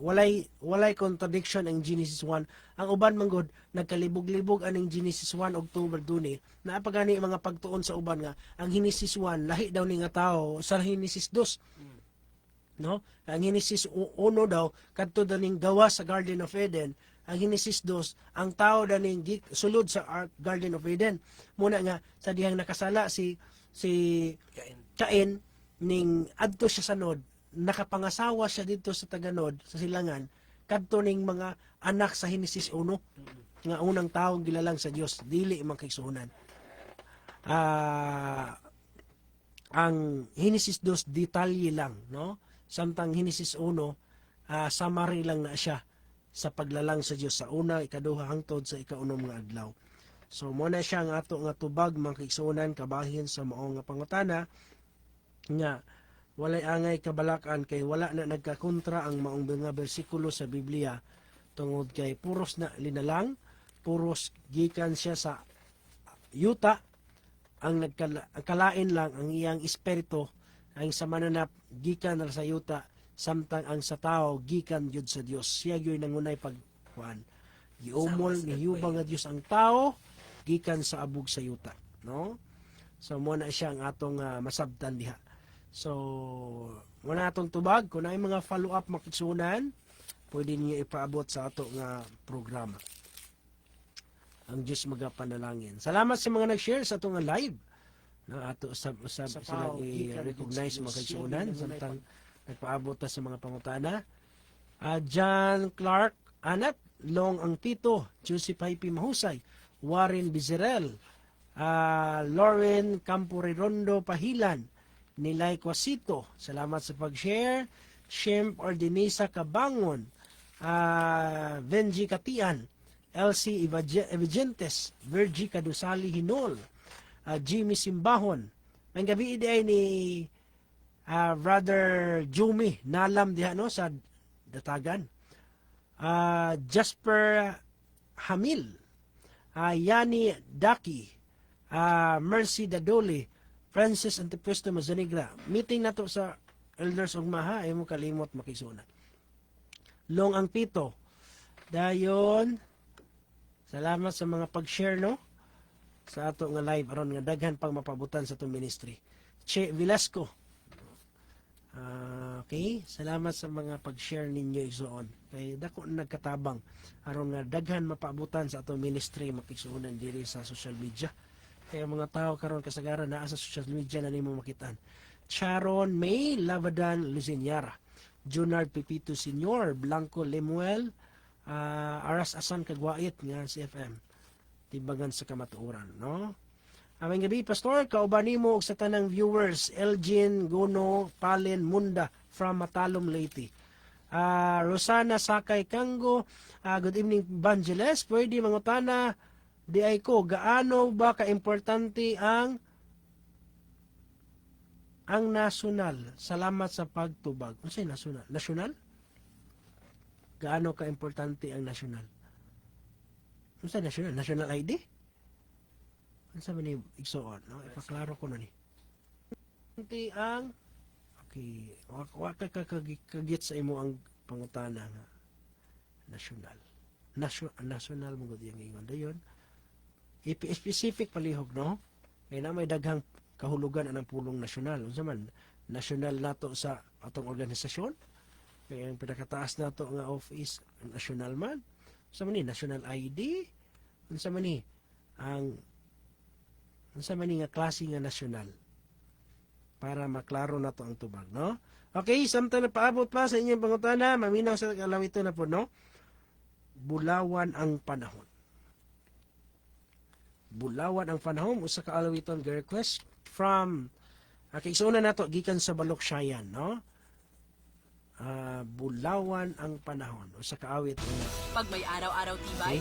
walay contradiction ang Genesis 1. Ang uban manggod nagkalibog-libog aning Genesis 1 October duni. Naapagani mga pagtuon sa uban nga ang Genesis 1 lahi daw ni nga tao sa Genesis 2. No? Ang Genesis 1 daw kadto daw ning gawa sa Garden of Eden. Ang Genesis 2 ang tao daw ning sulod sa Garden of Eden. Muna nga sa dihang nakasala si Cain ning adto siya sa Nod, nakapangasawa siya dito sa taganod sa silangan kadto ning mga anak sa Genesis 1 nga unang taong gilalang sa Dios dili man kaigsuonan. Ang Genesis 2 detalye lang, no? Samtang Genesis 1 summary lang na siya sa paglalang sa Dios sa una, ikaduha hangtod sa ikaunom nga adlaw. So mo na siya nga ato nga tubag mga kaigsuonan kabahin sa mao nga pangutana nga walay angay kabalakan kay wala na nagkakontra ang maong mga bersikulo sa Biblia tungod kay puros na linalang, puros gikan siya sa yuta, ang nagkalain lang ang iyang espiritu ang sa mananap gikan sa yuta samtang ang sa tao gikan jud sa Dios. Siya gyud nangunay pagkuan. Giumol ni Hubang nga Dios ang tao gikan sa abog sa yuta, no? So mo na siya ang atong masabtan diha. So, muna atong tubag, kung ay mga follow-up makisunan, pwede niyo ipaabot sa ato nga programa. Ang Diyos magapanalangin. Salamat sa mga nag-share sa ato nga live. Na ato silang i-recognize mga kaisunan samtang nagpaabot sa mga pangutana. John Clark Anat, Long ang Tito, Joseph Haipi Mahusay, Warren Bizerel, Lauren Campurirondo Pahilan, Nilay Quasito, salamat sa pag-share. Shemp Ordinisa Kabangon, Benji Katian, LC Evagentes, Virgie Cadusali Hinol, Jimmy Simbahon. May gabi di ay ni Brother Jumi Nalam diha no sa Datagan. Jasper Hamil, Yani Daki, Mercy Dadoli, Francis Antipuesto Mazanigra. Meeting nato sa elders ugma ha, ay mo kalimot makisuna. Long ang pito. Dayon, salamat sa mga pag-share no sa ato nga live aron nga daghan pang mapabutan sa itong ministry. Che Velasco. Okay, salamat sa mga pag-share ninyo igsoon. Kay dako na nagkatabang aron nga daghan mapabutan sa atong ministry makigsuonan diri sa social media. Kaya mga tao karon kasagaran naa sa social media na nimo makitaan. Sharon May Lavadan Lucinyara, Junard Pipito Senior, Blanco Lemuel, Aras Asan Kagwait nga CFM. Timbangan sa kamatuoran, no? Aming gabi, Pastor, kauban nimo og sa tanang viewers, Elgin Gono Palen Munda from Matalom Leyte. Rosana Sakay Kango, good evening Evangelist. Pwede mangutana di ay ko gaano ba ka-importante ang nasyonal? Salamat sa pagtubag. Ano say nasyonal? Nasyonal? Gaano ka-importante ang nasyonal? Ano say nasyonal? National ID? Ano sabi ni igsoon? No? Ipaklaro ko na ni. Ang okay, waka kagit sa imo ang pangutana nga nasyonal. Nasyonal mo gud yang ingon dayon. Specific palihog no. Kay na may daghang kahulugan ang pulong nasyonal. Unsa man nasyonal nato sa atong organisasyon? Kay ang pinakataas nato nga office nasyonal man. Unsa man ni national ID? Unsa man ni ang unsa man ni nga klase nga nasyonal? Para maklaro na to ang tubag, no? Okay, samtang napaabot pa sa inyong pangutana, maminaw sa kalawito na po, no? Bulawan ang panahon. Bulawan ang panahon, usa ka alawiton request from kaigsunan nato gikan sa Baloksayan, no? Bulawan ang panahon, usa ka awit. Pag may araw-araw tibay.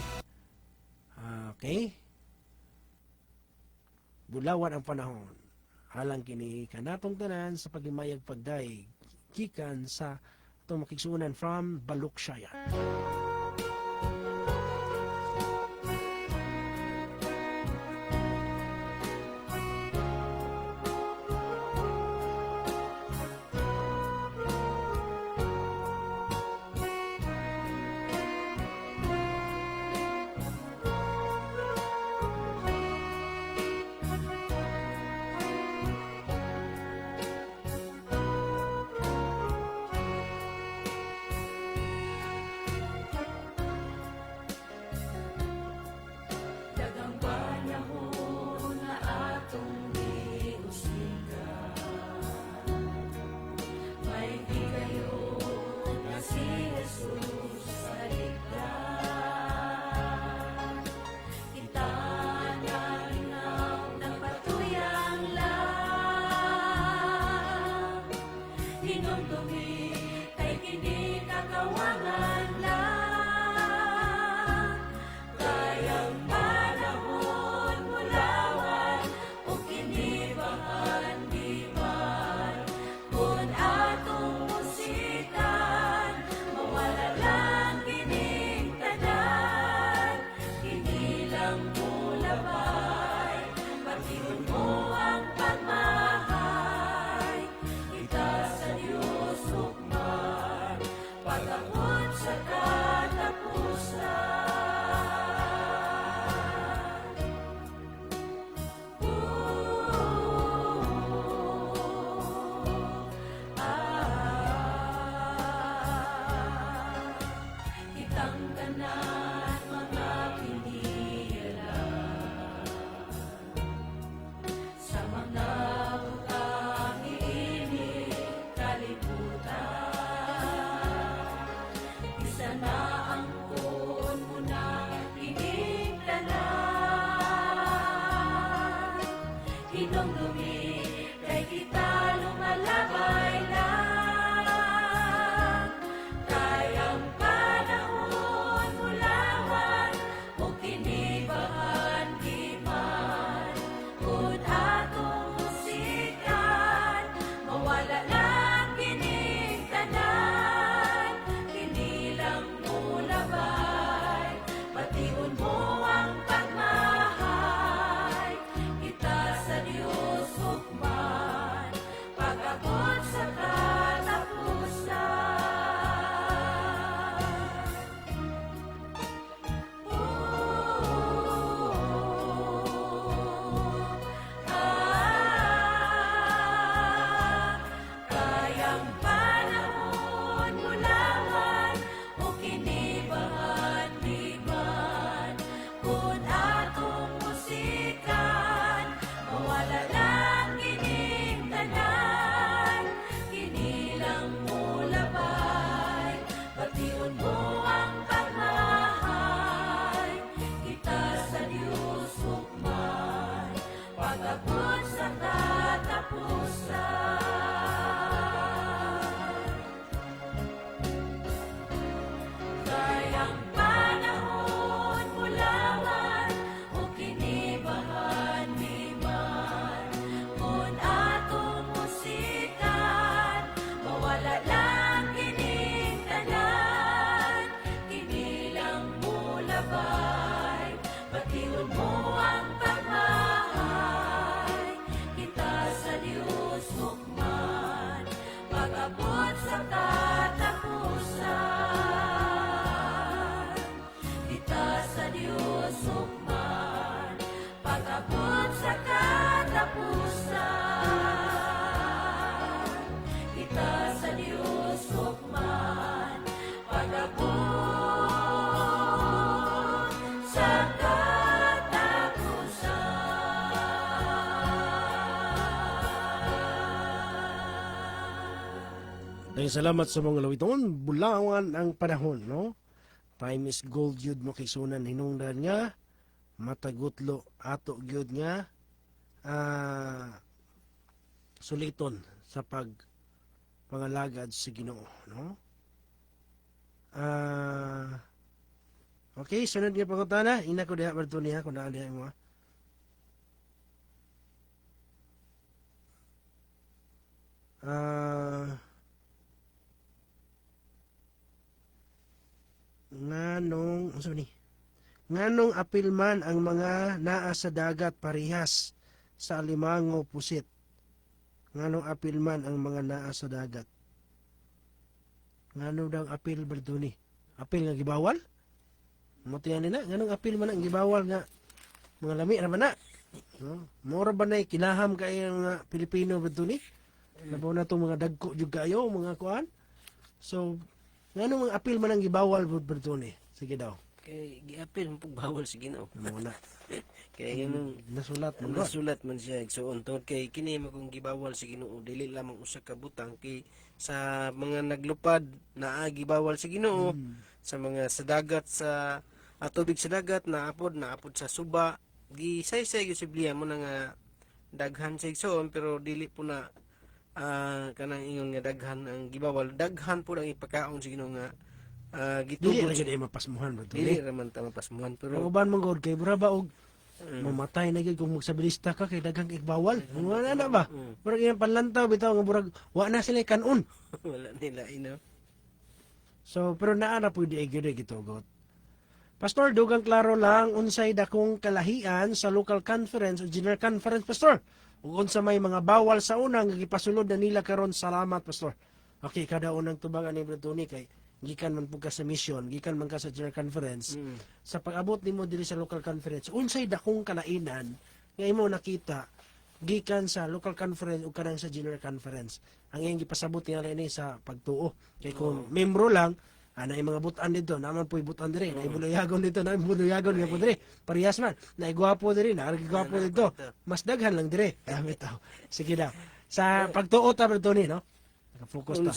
Okay. Bulawan ang panahon. Halang kini kanatong tanan sa paghimayag pagdaig gikan sa atong makigsunan from Baluksayan. Dahil salamat sa mga lawiton, bulawan ang panahon, no? Time is gold yun mo kay sunan hinungdan nga, matagutlo ato gyud nga, suliton sa pangalagad sa Ginoo, no? Okay, sunod nga pangutana, ina ko diha barto niya kung naa diha mo. Nganong apil man ang mga naa sa dagat parihas sa alimango pusit. Nganong apil man ang mga naa sa dagat. Nganong daw apil berduni? Apil nga gibawal? Mutiyan nila, nganong apil man ang gibawal nga mga lami ra man na. No? Mora ba na kinaham kay mga Pilipino berduni? Labaw na itong mga dagko jud kayo, mga kuan. So, nganong mga apil man ang gibawal berduni? Sige daw. Kay giapil mo pug bawal sa Ginoo. Muna. Kay ganun Nasulat mo. nasulat man siya igsuon tungod kay kini mo kung gibawal sa Ginoo dili lamang usa ka butang kay sa mga naglupad na gibawal sa Ginoo sa mga sa dagat sa tubig sa dagat naapod sa suba gisaysay gyud sa Biblia mo na nga daghan sa igsuon pero dili po na kanang ingon nga daghan ang gibawal daghan po ang ipakaon sa Ginoo nga Dili gitugon ra gyud ay mapasmuhan berduni. dili ra man ta mapasmuhan Ang pero uban mong god kay braba og mamatay na gyud kung magsabilista ka kay daghang igbawal. Wala na ba? Murag iyang panlantaw bitaw nga murag wa na sila kanon. wala nila ino. So pero naa na pud di gyud gitugot. Pastor, dugang klaro lang unsay dakong kalahian sa local conference o general conference, Pastor. Ug unsa may mga bawal sa unang nga gipasulod na nila karon, salamat, Pastor. Okay, kada unang tubangan ni Bretoni kay gikan man pud ka sa mission, gikan man ka sa general conference. Sa pag-abot nimo diri sa local conference, unsay dakong kalainan nga imo nakita gikan sa local conference ug kanang sa general conference. Ang iyang gipasabot nila ini sa pagtuo. Kay kung membro lang, ana mga butan dito, naman po'y butan diri, na ibulayagon dito, na ibulayagon nga po diri. Parehas man, na igwapo diri, na igwapo dito. Mas daghan lang diri. Bitaw. Sige daw. Sa pagtuo ta Bretoni, no? Naka-focus ta.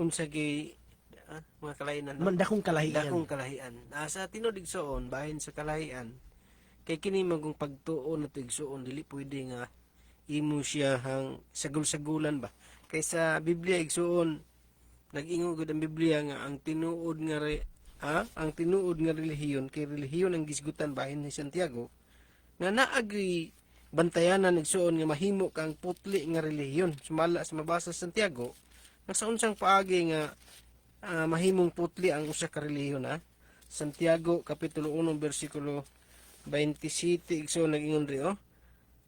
Unsay mga kalainan no? Dakong kalahian. Dakong kalahian. Sa tinud igsuon bahin sa kalahian kay kini magong pagtuo na tigsuon dili pwede nga imo siya hang sagul-sagulan ba kay sa Biblia igsuon nag-ingon gud ang Biblia nga ang tinuod nga relihiyon kay relihiyon ang gisgutan bahin ni Santiago nga naagi bantayanan igsuon nga mahimo kang putli nga relihiyon sumala sa mabasa sa Santiago nga sa unsang paagi nga mahimong putli ang usa ka relihiyon Santiago kapitulo 1 bersikulo 27 igso nag-ingon ri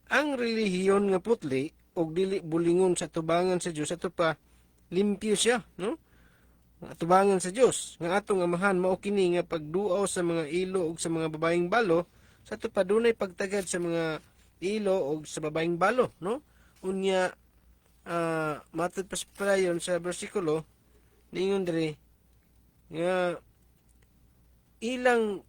ang relihiyon nga putli og dili bulingon sa tubangan sa Dios ato pa limpyo siya no tubangan sa Dios nga atong amahan mao kini nga pagduaw sa mga ilo ug sa mga babaeng balo sa ato pa dunay pagtagad sa mga ilo ug sa babaeng balo no unya matod pa sa bersikulo ningon diri nga ilang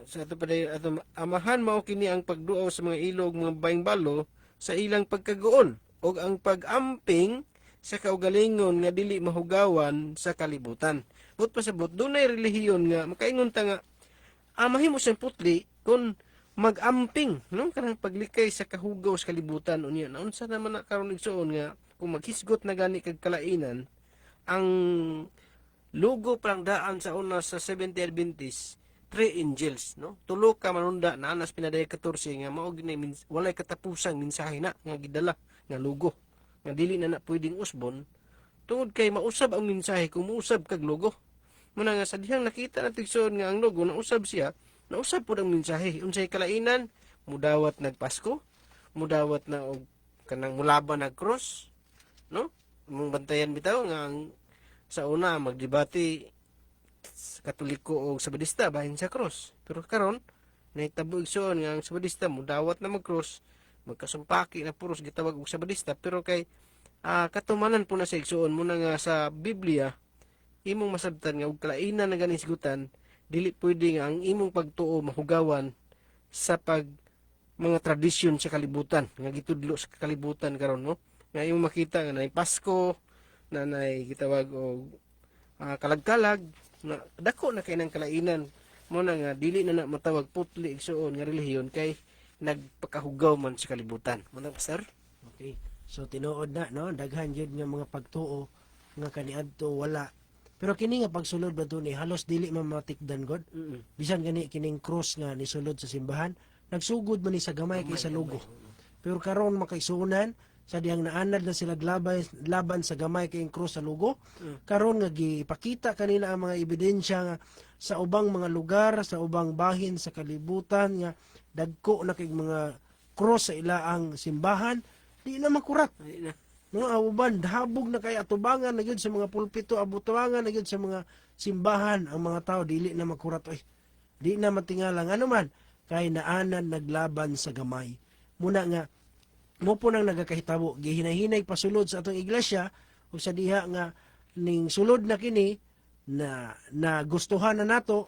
sa ato pa ato amahan mao kini ang pagduaw sa mga ilog mga baing balo sa ilang pagkagoon ug ang pag-amping sa kaugalingon nga dili mahugawan sa kalibutan. But pasabot dunay relihiyon nga makaingon ta nga mahimo siyang putli kun mag-amping no kanang paglikay sa kahugaw sa kalibutan unya naunsa naman na karon igsuon nga kung maghisgot na gani kag kalainan ang lugo parang daan sa una sa 70 Adventist 3 angels no tulo ka manunda na anas pinaday 14 nga mao gini walay katapusang mensahe na nga gidala nga lugo nga dili na pwedeng usbon tungod kay mausab ang mensahe kung mausab kag lugo muna nga sa dihang nakita natin igsoon nga ang lugo nausab siya nausab pud ang mensahe unsay kalainan mudawat nagpasko mudawat na og kanang mulaban nag cross no mong bantayan bitaw nga sa una magdebate sa Katoliko o Sabadista bahin sa cross. Pero karon nahitabo igsoon nga ang Sabadista mudawat na mag-cross, magkasumpaki na puros gitawag og Sabadista pero kay katumanan po na sa igsoon muna nga sa Biblia imong masabtan nga og kalainan na ganing sigutan dili pwede nga ang imong pagtuo mahugawan sa mga tradisyon sa kalibutan nga gitudlo sa kalibutan karon no nga imong makita nga nay Pasko nanay gitawag og kalagkalag na dako na kay nang kalainan mo na nga dili na matawag putli igsuon nga relihiyon kay nagpakahugaw man sa kalibutan mo na pastor. Okay. So tinuod na no, daghan jud nga mga pagtuo nga kaniadto wala. Pero kini nga pagsulod ba ni halos dili man matikdan god. Bisan gani kining cross nga nisulod sa simbahan, nagsugod man ni sa gamay kay sa lugo. Pero karon makaisunan sa diyang naanad na sila laban sa gamay kay cross sa lugo. Karon nga gipakita kanila ang mga ebidensya nga sa ubang mga lugar, sa ubang bahin sa kalibutan nga dagko na kay mga cross sa ilaang simbahan, di na makurat. Di na. No, uban habog na kay atubangan na gyud sa mga pulpito, atubangan na gyud sa mga simbahan ang mga tao dili na makurat oy. Di na matingalang ano man kay naanan naglaban sa gamay. Muna nga mo po nang nagakahitabo gihinay-hinay pasulod sa atong iglesia ug sa diha nga ning sulod na kini na gustuhan na nato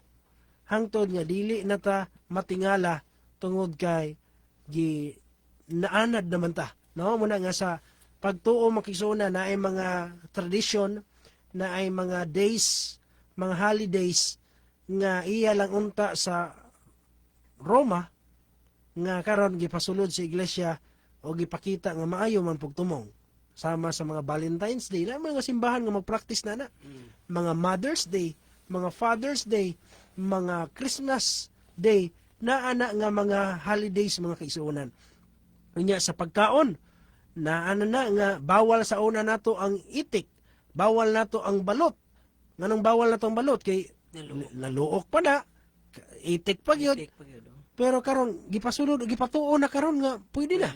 hangtod nga dili na ta matingala tungod kay naanad naman ta. No, muna nga sa pagtuo makisuna na ay mga tradisyon, na ay mga days, mga holidays nga iya lang unta sa Roma nga karon gipasulod sa iglesia o gipakita nga maayo man pugtumong sama sa mga Valentine's Day na mga simbahan nga magpractice na mga Mother's Day, mga Father's Day, mga Christmas Day na ana nga mga holidays mga kaisunan. Unya sa pagkaon na nga bawal sa una nato ang itik, bawal nato ang balot. Nganong bawal nato ang balot kay naluok pa na, itik pa gyud. Pero karon gipasulod gipatuo na karon nga pwede na.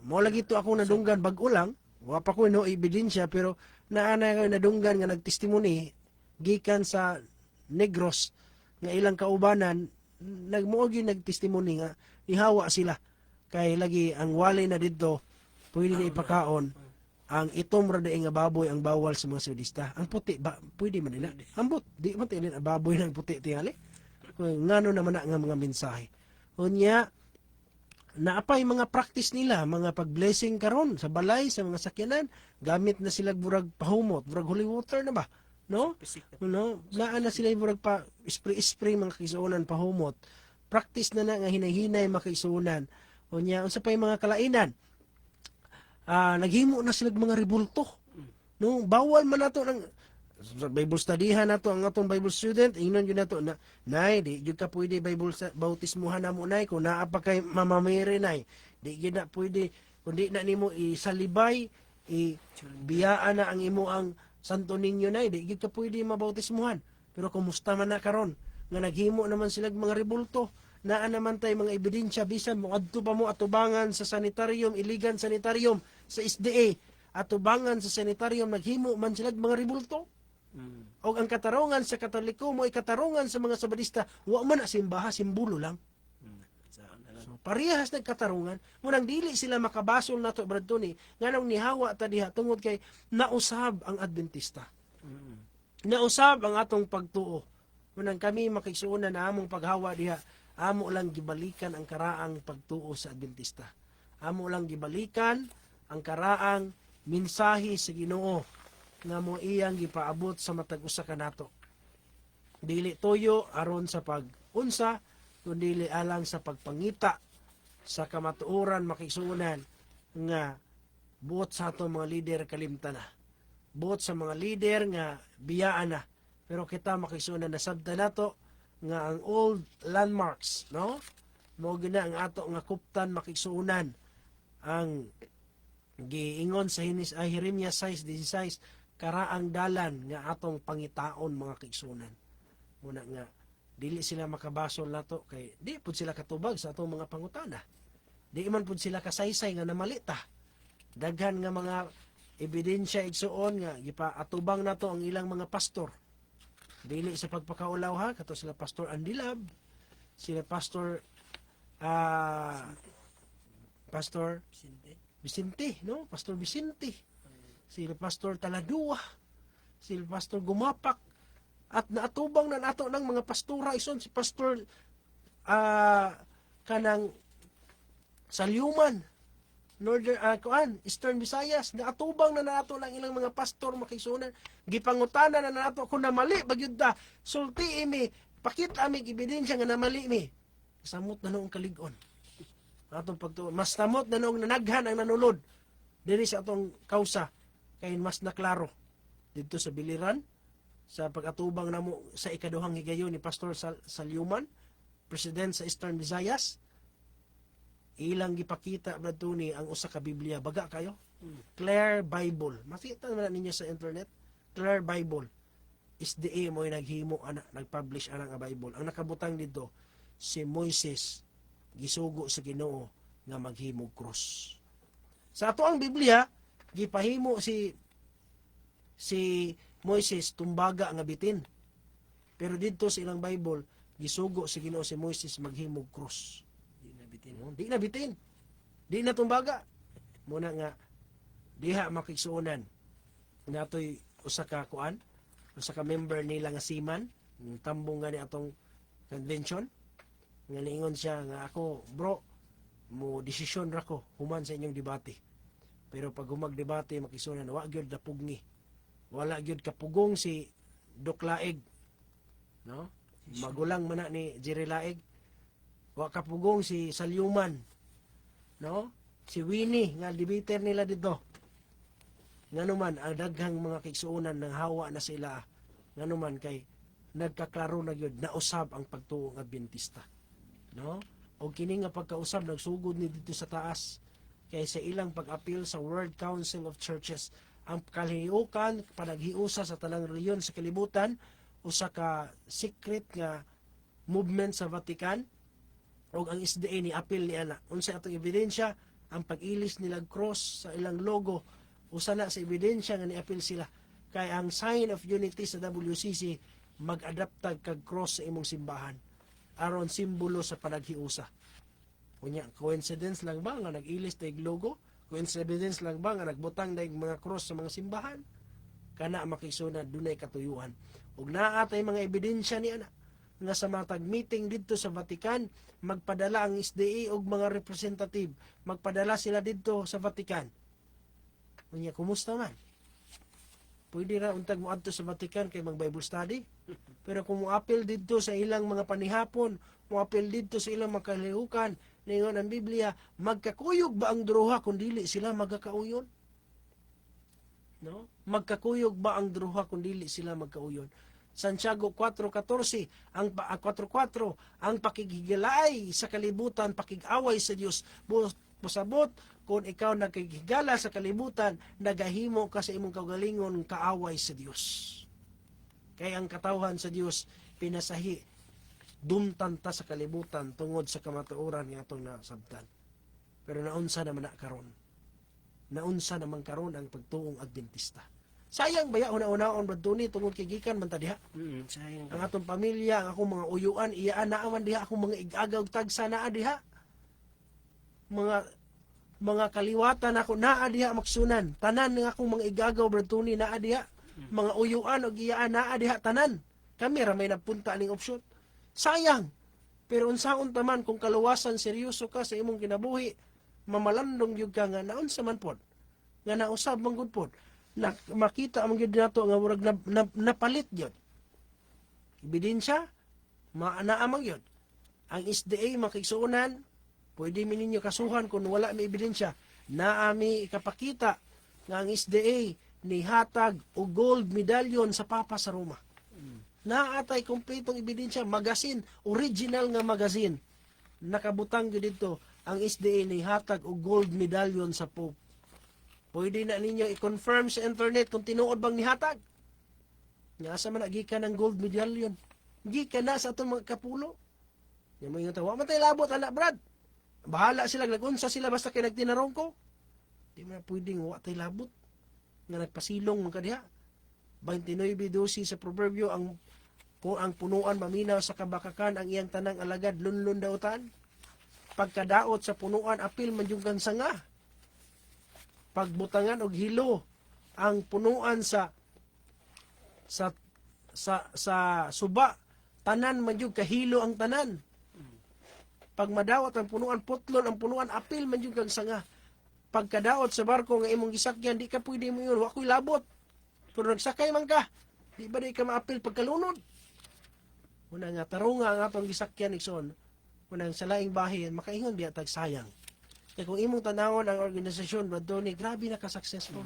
Mo lagi to ako nadunggan bag-o lang, wa pa ko no ebidensya pero naana ko nadunggan nga nagtestimony gikan sa Negros nga ilang kaubanan nagmuog yung nagtestimony nga ihawa sila kay lagi ang walay na didto pwede na ipakaon ang itom ra nga baboy ang bawal sa mga Sudista. Ang puti ba pwede man nila? Ambot di man tilin ang baboy ng puti tingali. Ngano naman na nga mga mensahe. Unya naapay mga practice nila, mga pag-blessing karon sa balay, sa mga sakyanan, gamit na sila burag pahumot, burag holy water na ba? No? Naa na sila burag pa spray mga kaisunan pahumot. Practice na nga hinay-hinay mga kaisunan. Unya unsa pay mga kalainan? Naghimo na sila mga rebulto. No, bawal man nato ng Bible studyhan nato ang atong Bible student, ingnon gyud nato na nay di gyud ka pwede Bible bautismuhan namo nay kung naa pa kay mamamere nay. Di gyud na pwede kundi na nimo isalibay biyaan na ang imo ang Santo Niño nay, di gyud ka pwede mabautismuhan. Pero kumusta man na karon nga naghimo naman sila mga rebulto, naa naman tay mga ebidensya bisan mo adto pa mo atubangan sa sanitarium, iligan sanitarium sa SDA, atubangan sa sanitarium naghimo man sila mga rebulto. O ang katarungan sa Katoliko mo katarungan sa mga Sabadista, wa man na simbaha, simbolo lang. So, parehas nagkatarungan, munang dili sila makabasol nato bradto ni nganong nihawa ta diha tungod kay nausab ang Adventista. Nausab ang atong pagtuo. Munang kami makigsuonan na among paghawa diha, amo lang gibalikan ang karaang pagtuo sa Adventista. Amo lang gibalikan ang karaang mensahe sa Ginoo nga mo iyang gipaabot sa matag usa ka nato. Dili toyo aron sa pag-unsa, kundi dili alang sa pagpangita sa kamatuoran makisunan nga buot sa ato mga lider kalimtan na. Buot sa mga lider nga biyaan na. Pero kita makisunan na sabta nato nga ang old landmarks, no? Mo gina ang ato nga kuptan makisunan ang giingon sa Jeremias 6:16 karaang dalan nga atong pangitaon mga kaigsunan. Muna nga dili sila makabasol nato kay di pud sila katubag sa atong mga pangutana. Di man pud sila kasaysay nga namalita. Daghan nga mga ebidensya igsuon nga gipaatubang nato ang ilang mga pastor. Dili sa pagpakaulaw ha, kato sila Pastor Andilab, sila Pastor Vicente, no? Pastor Vicente. Sila Pastor Taladua, sila Pastor Gumapak, at naatubang na nato ng mga pastora ison si Pastor kanang Salyuman, Northern Eastern Visayas naatubang na nato lang ilang mga pastor makisunan gipangutana na nato kung namali bagyud ta sulti mi pakita mi ebidensya nga namali mi samot na noong kalig-on atong pagtuon mas samot na noong nanaghan ang nanulod diri sa atong kausa kay mas naklaro didto sa biliran sa pag-atubang namo sa ikaduhang higayon ni Pastor Salyuman president sa Eastern Visayas ilang gipakita bradto ni ang usa ka Biblia baga kayo Clear Bible makita naman ninyo sa internet Clear Bible SDA mo naghimo ana nagpublish ana nga Bible ang nakabutang dito si Moises gisugo sa Ginoo nga maghimog cross sa ato ang Biblia gipahimo si Moises tumbaga nga bitin pero dito sa ilang Bible gisugo sa Ginoo si Moises maghimog cross di na bitin di na tumbaga muna nga diha makigsuonan natoy usa ka member nila nga seaman yung tambong nga ni atong convention nga niingon siya nga ako bro mo desisyon ra ko human sa inyong debate pero pag humag-debate makigsuonan wa gyud napugni wala gyud kapugong si Doc Laig no magulang man na ni Jerry Laig wa kapugong si Salyuman no si Winnie nga debater nila dito nganuman ang daghang mga kigsuonan ng hawa na sila nganuman kay nagkaklaro na gyud nausab ang pagtuo ng Adventista no o kini nga pagkausab nagsugod ni dito sa taas kay sa ilang pag-apil sa World Council of Churches ang kalihukan panaghiusa sa tanang rehiyon sa kalibutan usa ka secret nga movement sa Vatican o ang SDA ni apil ni ana unsa atong ebidensya ang pag-ilis nila cross sa ilang logo usa na sa ebidensya nga ni-apil sila kay ang sign of unity sa WCC mag-adaptag kag cross sa imong simbahan aron simbolo sa panaghiusa unya coincidence lang ba nga nag-ilis tayong logo coincidence lang ba nga nagbutang daig mga cross sa mga simbahan kana makigsunod dunay katuyuan ug naa tay mga ebidensya ni ana nga sa matag meeting didto sa Vatican magpadala ang SDA og mga representative magpadala sila didto sa Vatican unya kumusta man pwede ra untag moadto sa Vatican kay mag Bible study pero kung moapil didto sa ilang mga panihapon moapil didto sa ilang makalihukan ningon ang Biblia magkakuyog ba ang druha kun dili sila magkakauyon no magkakuyog ba ang druha kun dili sila magkauyon Santiago 4:14 ang 4:4 ang pakighigalay sa kalibutan pakig-away sa Dios pusabot kung ikaw nagkigigala sa kalibutan nagahimo ka sa imong kaugalingon kaaway sa Dios kay ang katawhan sa Dios pinasahi dumtan ta sa kalibutan tungod sa kamatuoran nga atong nasabtan pero naunsa naman karon ang pagtuong Adventista sayang baya una-unaon bradtoni tungod kay gikan man ta diha. Sayang. Ang atong pamilya, ang akong mga uyuan, iyaan naa man diha akong mga igagaw tagsa naa diha. Mga kaliwatan ako naa diha maksunan. Tanan nga akong mga igagaw bradtoni naa diha. Mga uyuan og iyaan naa diha tanan. Kami ra may nagpunta ning opsyon. Sayang. Pero unsaon taman kung kaluwasan seryoso ka sa imong kinabuhi, mamalandong gyud ka nga naunsa man pod. Nga nausab man gud pod. Makita ang gyud nato nga murag napalit gyud ebidensya naa man gyud ang SDA makigsuonan pwede mi ninyo kasuhan kung wala may ebidensya naa mi ikapakita nga ang SDA ni hatag og gold medallion sa Papa sa Roma naatay kompletong ebidensya magazine original nga magazine nakabutang gyud dito ang SDA ni hatag og gold medallion sa Pope. Pwede na ninyo i-confirm sa internet kung tinuod bang nihatag. Nga asa man gikan ng gold medallion. Gikan na sa atong mga kapulo. Yan mo yung tawa, matay labot anak brad. Bahala sila, nagunsa sila basta kay nagtinarong ko. Di mo na pwedeng watay labot. Nga nagpasilong mga kadiha. 29:12 sa proverbio, kung ang punuan maminaw sa kabakakan, ang iyang tanang alagad, lunlun daotan. Pagkadaot sa punuan, apil man yung sanga. Pagbutangan og hilo ang punuan sa suba tanan man jud kahilo ang tanan pag madawat ang punuan putlon ang punuan apil man jud kag sanga pagkadaot sa barko nga imong gisakyan, di ka pwede mo yun, wa ko'y labot. Pero nagsakay man ka, di ba di ka maapil pagkalunod? Una nga, tarunga nga atong gisakyan, Ikson. Una sa laing bahin, makaingon biya tag sayang. Kaya kung imong tanawon ang organisasyon, Brad Tony, grabe na ka-successful.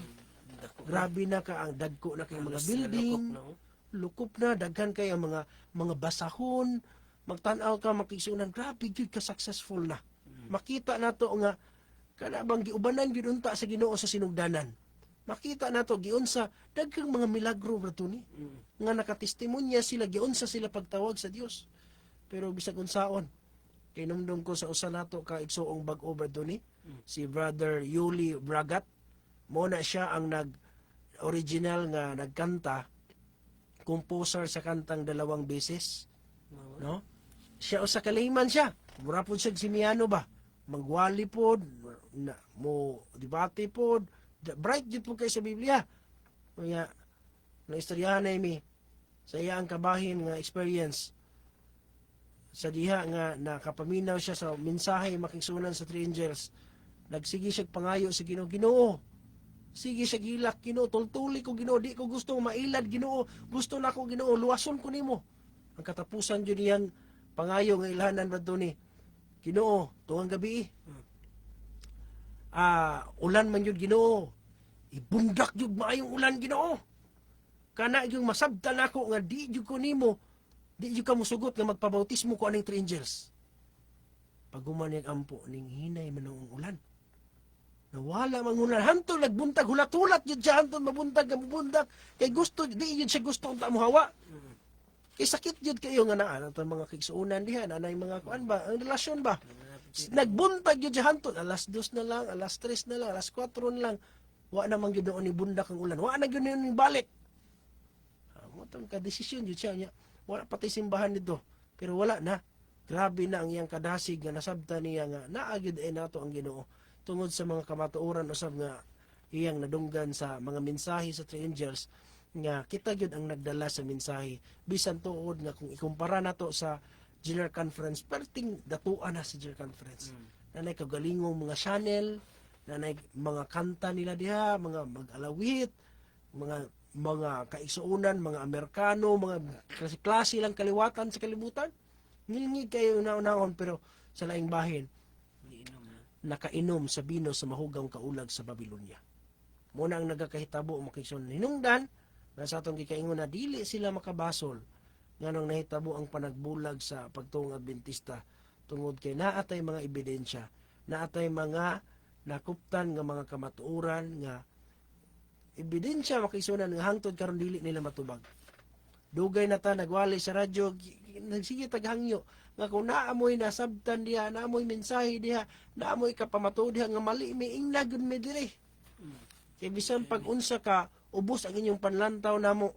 Grabe na ka, ang dagko na kay mga building, lukop na, daghan kay ang mga basahon, magtanaw ka, makisunan, grabe gyud ka-successful na. Makita na to nga, kana bang giubanan gyud unta sa Ginoo sa sinugdanan. Makita na to giunsa daghang mga milagro Brad Tony, nga nakatestimonya sila, giunsa sila pagtawag sa Dios. Pero bisag unsaon, kay numdum ko sa usa nato ka igsuong bag-o Brad Tony, si Brother Yuli Bragat, mo na siya ang original nga nagkanta, composer sa kantang 2 beses, no? Siya usa ka layman siya, mura pud siya simiano ba, magwali pod na mo debate pod, bright jud po kay sa Biblia. Kaya na istoryahan na mi sa iya ang kabahin nga experience sa diha nga nakapaminaw siya sa mensahe makigsunan sa 3 angels. Nagsige siya pangayo sa Ginoo, Ginoo, sige siya gilak, Ginoo, tultuli ko Ginoo, di ko gusto mailad Ginoo, gusto na ko Ginoo, luwason ko nimo. Ang katapusan jud niyang pangayo nga ilhanan Brad Tony, Ginoo, tuwang gabi ulan man yun Ginoo, ibundak yun maayong ulan Ginoo, kana yung masabtan ako nga di yun ko nimo, di yun ka musugot nga magpabautismo ko aning 3 angels. Paguman yung ampo ning hinay man ang ulan, nawala man ulan, hantol nagbuntag, hulat-hulat yun siya, hantol mabuntag, kay gusto, di yun siya gusto unta mo hawa. Sakit yun kayo nga naan, ang mga kigsuunan diha, nanay mga kuan ba, ang relasyon ba? Nagbuntag yun siya hantol, alas 2 na lang, alas 3 na lang, alas 4 na lang, wa namang yun doon ni bundak ang ulan, wa na yun yung balik. Motong ka-desisyon yun siya niya, wala pati simbahan dito, pero wala na. Grabe na ang iyang kadasig nga nasabta niya nga, naagid ay nato ang Ginoo, tungod sa mga kamatuoran usab nga iyang nadunggan sa mga mensahe sa 3 angels, nga kita gyud ang nagdala sa mensahe, bisan tuod nga kung ikumpara nato sa General Conference, perting datuan na sa General Conference. Nanay kagalingong mga channel, nanay mga kanta nila diha, mga mag-alawit, mga kaigsuunan, mga Amerikano, mga klase lang kaliwatan sa kalibutan. Ngilngig kayo naunahon, pero sa laing bahin nakainom sa bino sa mahugang kaulag sa Babylonia. Muna ang nagakahitabo makigsuon hinungdan na sa atong gikaingon na dili sila makabasol nganong nahitabo ang panagbulag sa pagtuong Adventista tungod kay naatay mga ebidensya, naatay mga nakuptan nga mga kamatuoran nga ebidensya makisunan nga hangtod karon dili nila matubag. Dugay na ta nagwali sa radyo, nagsige taghangyo nga kung naamoy nasabtan diha, naamoy mensahe diha, naamoy kapamato diha nga mali, may ingnagod mi diri. Kay bisan pag unsa ka ubos ang inyong panlantaw namo.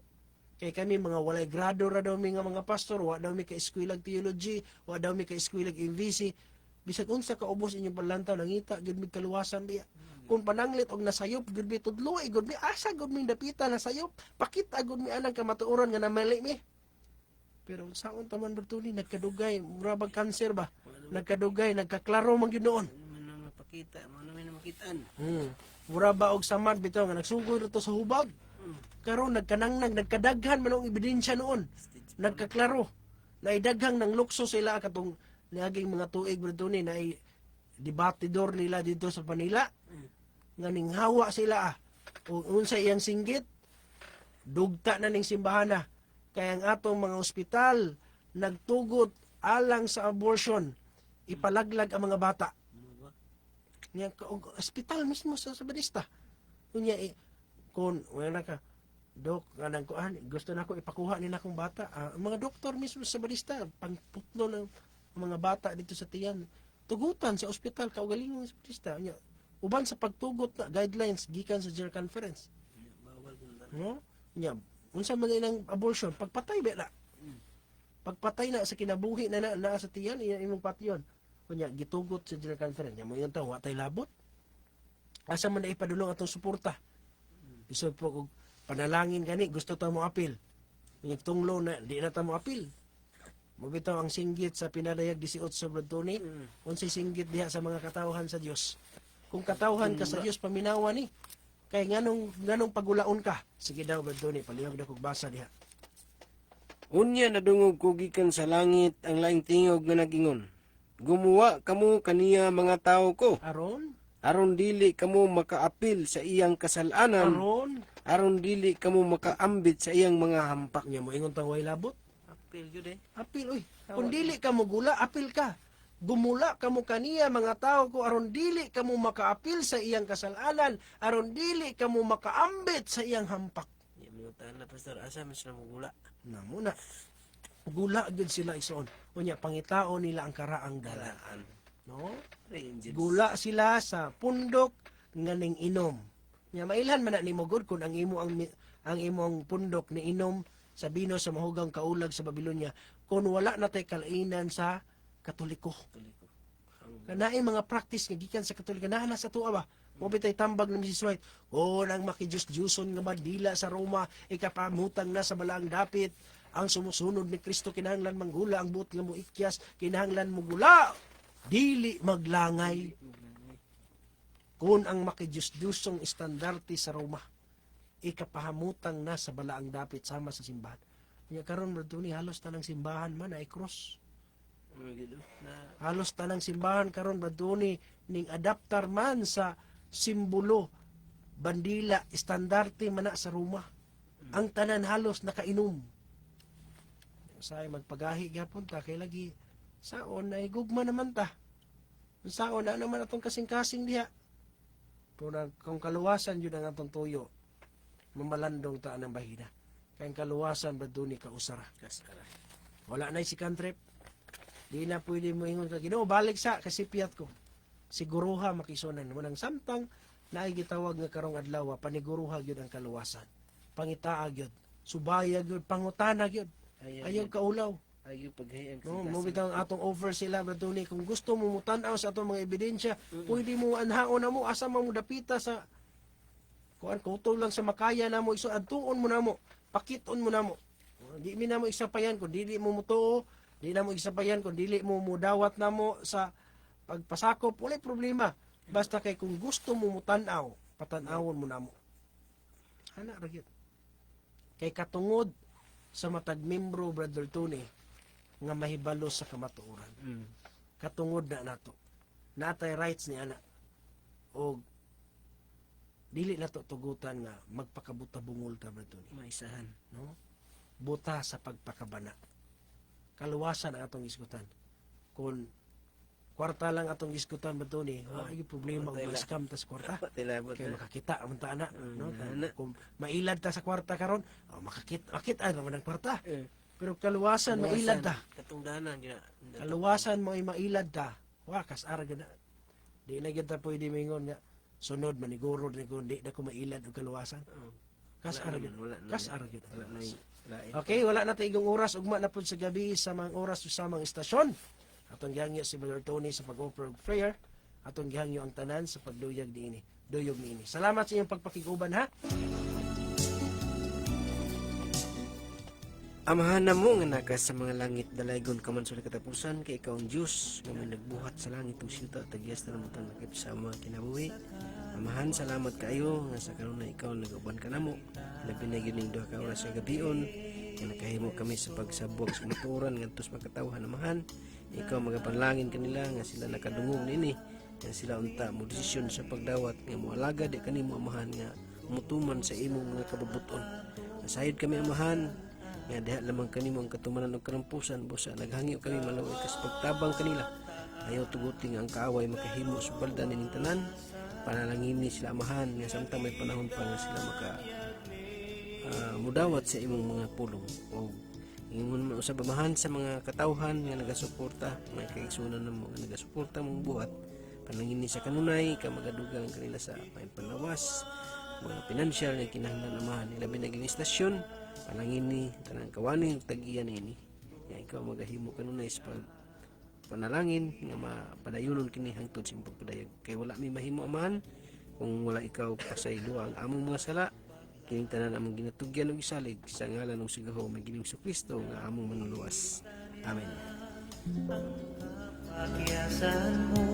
Kay kami mga walay grado ra daw mi nga mga pastor, wa daw mi ka eskwelag theology, wa daw mi ka eskwelag MVC. Bisag unsa ka ubos inyong panlantaw nangita gud mi kaluwasan diya. Kung pananglit og nasayop gud mi tudloy gud mi asa gud mi dapita nasayop, pakita gud mi anang kamatuoran nga namali mi. Pero saon taman bertuli nagkadugay, mura bag cancer ba? Nagkadugay, nagkaklaro man gyud noon. Makita, mo naman makitaan. Mura ba og samad bitaw nga nagsugod rito sa hubag. Karon nagkanangnag, nagkadaghan man ang ebidensya noon. Nagkaklaro. Naidaghang ng lukso sila katong niaging mga tuig dito ni na debatidor nila dito sa Manila. Nga ning hawa sila o unsa iyang singgit, dugta na ning simbahan. Kaya ang atong mga ospital nagtugot alang sa abortion, ipalaglag ang mga bata. Nga ospital mismo sa Badista. Kunya kung wala ka dok nga nang kuan gusto nako ipakuha ni nakong bata, mga doktor mismo sa Badista pangputlo ng mga bata dito sa tiyan, tugutan sa ospital kaugalingon sa Badista. Nya uban sa pagtugot na guidelines gikan sa General Conference, no nya unsa man ilang abortion pagpatay ba na, pagpatay na sa kinabuhi na sa tiyan imong patyon. Kunya gitugot sa General Conference nya mo yung tawo wa tay labot, asa man na ipadulong atong suporta. Isod po kung panalangin gani, gusto ta mo apil. Tunglo na, di na ta mo apil. Mabitaw ang singgit sa pinadayag 18 sa Brad Tony, unsay singgit diha sa mga katawhan sa Dios. kung katawhan ka sa Dios paminawa ni. Kay nganong pagulaon ka. Sige daw Brad Tony, palihog na kog basa diha. Unya nadungog ko gikan sa langit ang laing tingog nga nagingon. Gumawa kamo kaniya mga tao ko. Aron dili kamo makaapil sa iyang kasalanan. Aron dili kamo makaambit sa iyang mga hampak. Nya mo ingon tang way labot. Apil yun eh. Apil oy. Kung dili ka mo gula, apil ka. Gumula kamo kaniya mga tao ko aron dili kamo makaapil sa iyang kasalanan, aron dili kamo makaambit sa iyang hampak. Minutan na pastor, asa man sila magula. Namo na. Gula gud sila ison. Unya pangitao nila ang karaang dalaan. No? Gula sila sa pundok nga ning inom. Nya mailhan man na nimo gud kun ang imong pundok ni inom sa bino sa mahugang kaulag sa Babylonia kun wala na tay kalainan sa Katoliko. Kanaay mga practice nga gikan sa Katoliko na sa tuwa ba. Mo bitay tambag ni Mrs. White. O nang makijus-juson nga bandila sa Roma ikapamutang na sa balaang dapit. Ang sumusunod ni Kristo kinahanglan manggula ang buot nga mo ikyas kinahanglan mo gula dili maglangay. Kung ang makijus-jusong estandarte sa Roma ikapahamutang na sa balaang dapit sama sa simbahan. Nya karon Brad Tony halos tanang simbahan man ay cross. Halos tanang simbahan karon Brad Tony ning adaptar man sa simbolo bandila estandarte man na sa Roma. Ang tanan halos nakainom. Say magpagahi gyapon ta kay lagi saon ay gugma naman ta. Saon na naman atong kasing-kasing diha. Kung kaluwasan yun ang atong tuyo, mamalandong taan ang bahina. Kaya kaluwasan ba doon ni kausara? Wala na si cantrip. Di na pwede mo ingon ka, Ginoo, balik sa kasipiyat ko. Siguruha makisunan. Manang samtang na ay gitawag nga karong adlaw, paniguruha yun ang kaluwasan. Pangitaag yun. Subayag yun. Pangutanag yun. Ayaw kaulaw. Ayaw paghayag. No, mo bitang atong offer sila Bradoni kung gusto mo mutan-aw sa atong mga ebidensya, pwede mo anhaon na mo asa mo dapita sa kuan kuto lang sa makaya na mo iso adtuon mo na mo, pakiton mo na mo. Di mi na mo isapayan kung dili mo mutuo, di na mo isapayan kung dili mo mudawat na mo sa pagpasakop, wala problema. Basta kay kung gusto mo mutan-aw, patan-awon mo na mo. Ana ra gyud. Kay katungod sa matag membro Brother Tony nga mahibalo sa kamatuoran. Katungod na nato. Natay rights ni ana. O dili nato tugutan nga magpakabuta-bungol ta Brother Tony. Maisahan, no? Buta sa pagpakabana. Kaluwasan ang atong isgutan. Kung kwarta lang atong isgutan Brother Tony, wala gyud problema kung ma-scam ta sa kwarta. Kay makakita man ta ana, no? Kung mailad ta sa kwarta karon, makita naman ang kwarta. Pero kaluwasan mailad ta. Katungdanan gina. Kaluwasan mo ay mailad ta. Wakas ara gina. Di na gyud ta pwede mingon nga sunod maniguro ni kun di na ko mailad og kaluwasan. Kas ara gyud. Kas ara gyud. Okay, wala na tayo igong oras ugma na pud sa gabi sa mga oras sa mga istasyon. Atong gihangyo si Brother Tony sa pag-offer og prayer. Atong gihangyo ang tanan sa pagduyag niini. Duyog niini. Salamat sa inyong pagpakiguban ha. Amahan na mo nga naka sa mga langit dalaygon ka man sa katapusan kay ikaw ang Diyos nga may nagbuhat sa langit ug siyuta tagyas na namutang nakip sa mga kinabuhi. Amahan, salamat kayo nga sa karon na ikaw nag-uban ka namo. Labi na gyud ning duha ka oras sa gabion nga nakahimo kami sa pagsabwag sa maturan ngadtos makatawhan. Amahan, ikaw magapanlangin kanila nga sila nakadungog nini nga sila unta mo desisyon sa pagdawat nga moalaga di kanimo amahan nga mutuman sa imong mga kababuton. Nasayod kami amahan nga diha lamang kanimo ang katumanan ug karampusan busa naghangyo kami malaway kas pagtabang kanila ayaw tuguti nga ang kaaway makahimo sa balda nining tanan panalangin ni sila amahan nga samtang may panahon pa nga sila maka mudawat sa imong mga pulong o ingon mo sa bamahan sa mga katawhan nga nagasuporta may kaigsunan namo nga nagasuporta mong buhat panalangin ni sa kanunay ka magadugang kanila sa may panawas mga pinansyal nga kinahanglan amahan ilabi na gini istasyon panangin ni tanang kawani tagiyan ini ya ikaw magahimo kanunay sa panalangin nga mapadayunon kini hangtod sa imong pagpadayag kay wala mi mahimo amahan kung wala ikaw pasaylo ang among mga sala kining tanan among ginatugyan og isalig sa ngalan ng sigaho may Ginoong Kristo nga among manuluwas. Amen. Pagyasan mo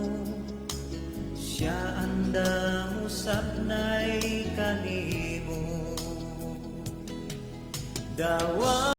siya ang sapnay kanimo. Dawa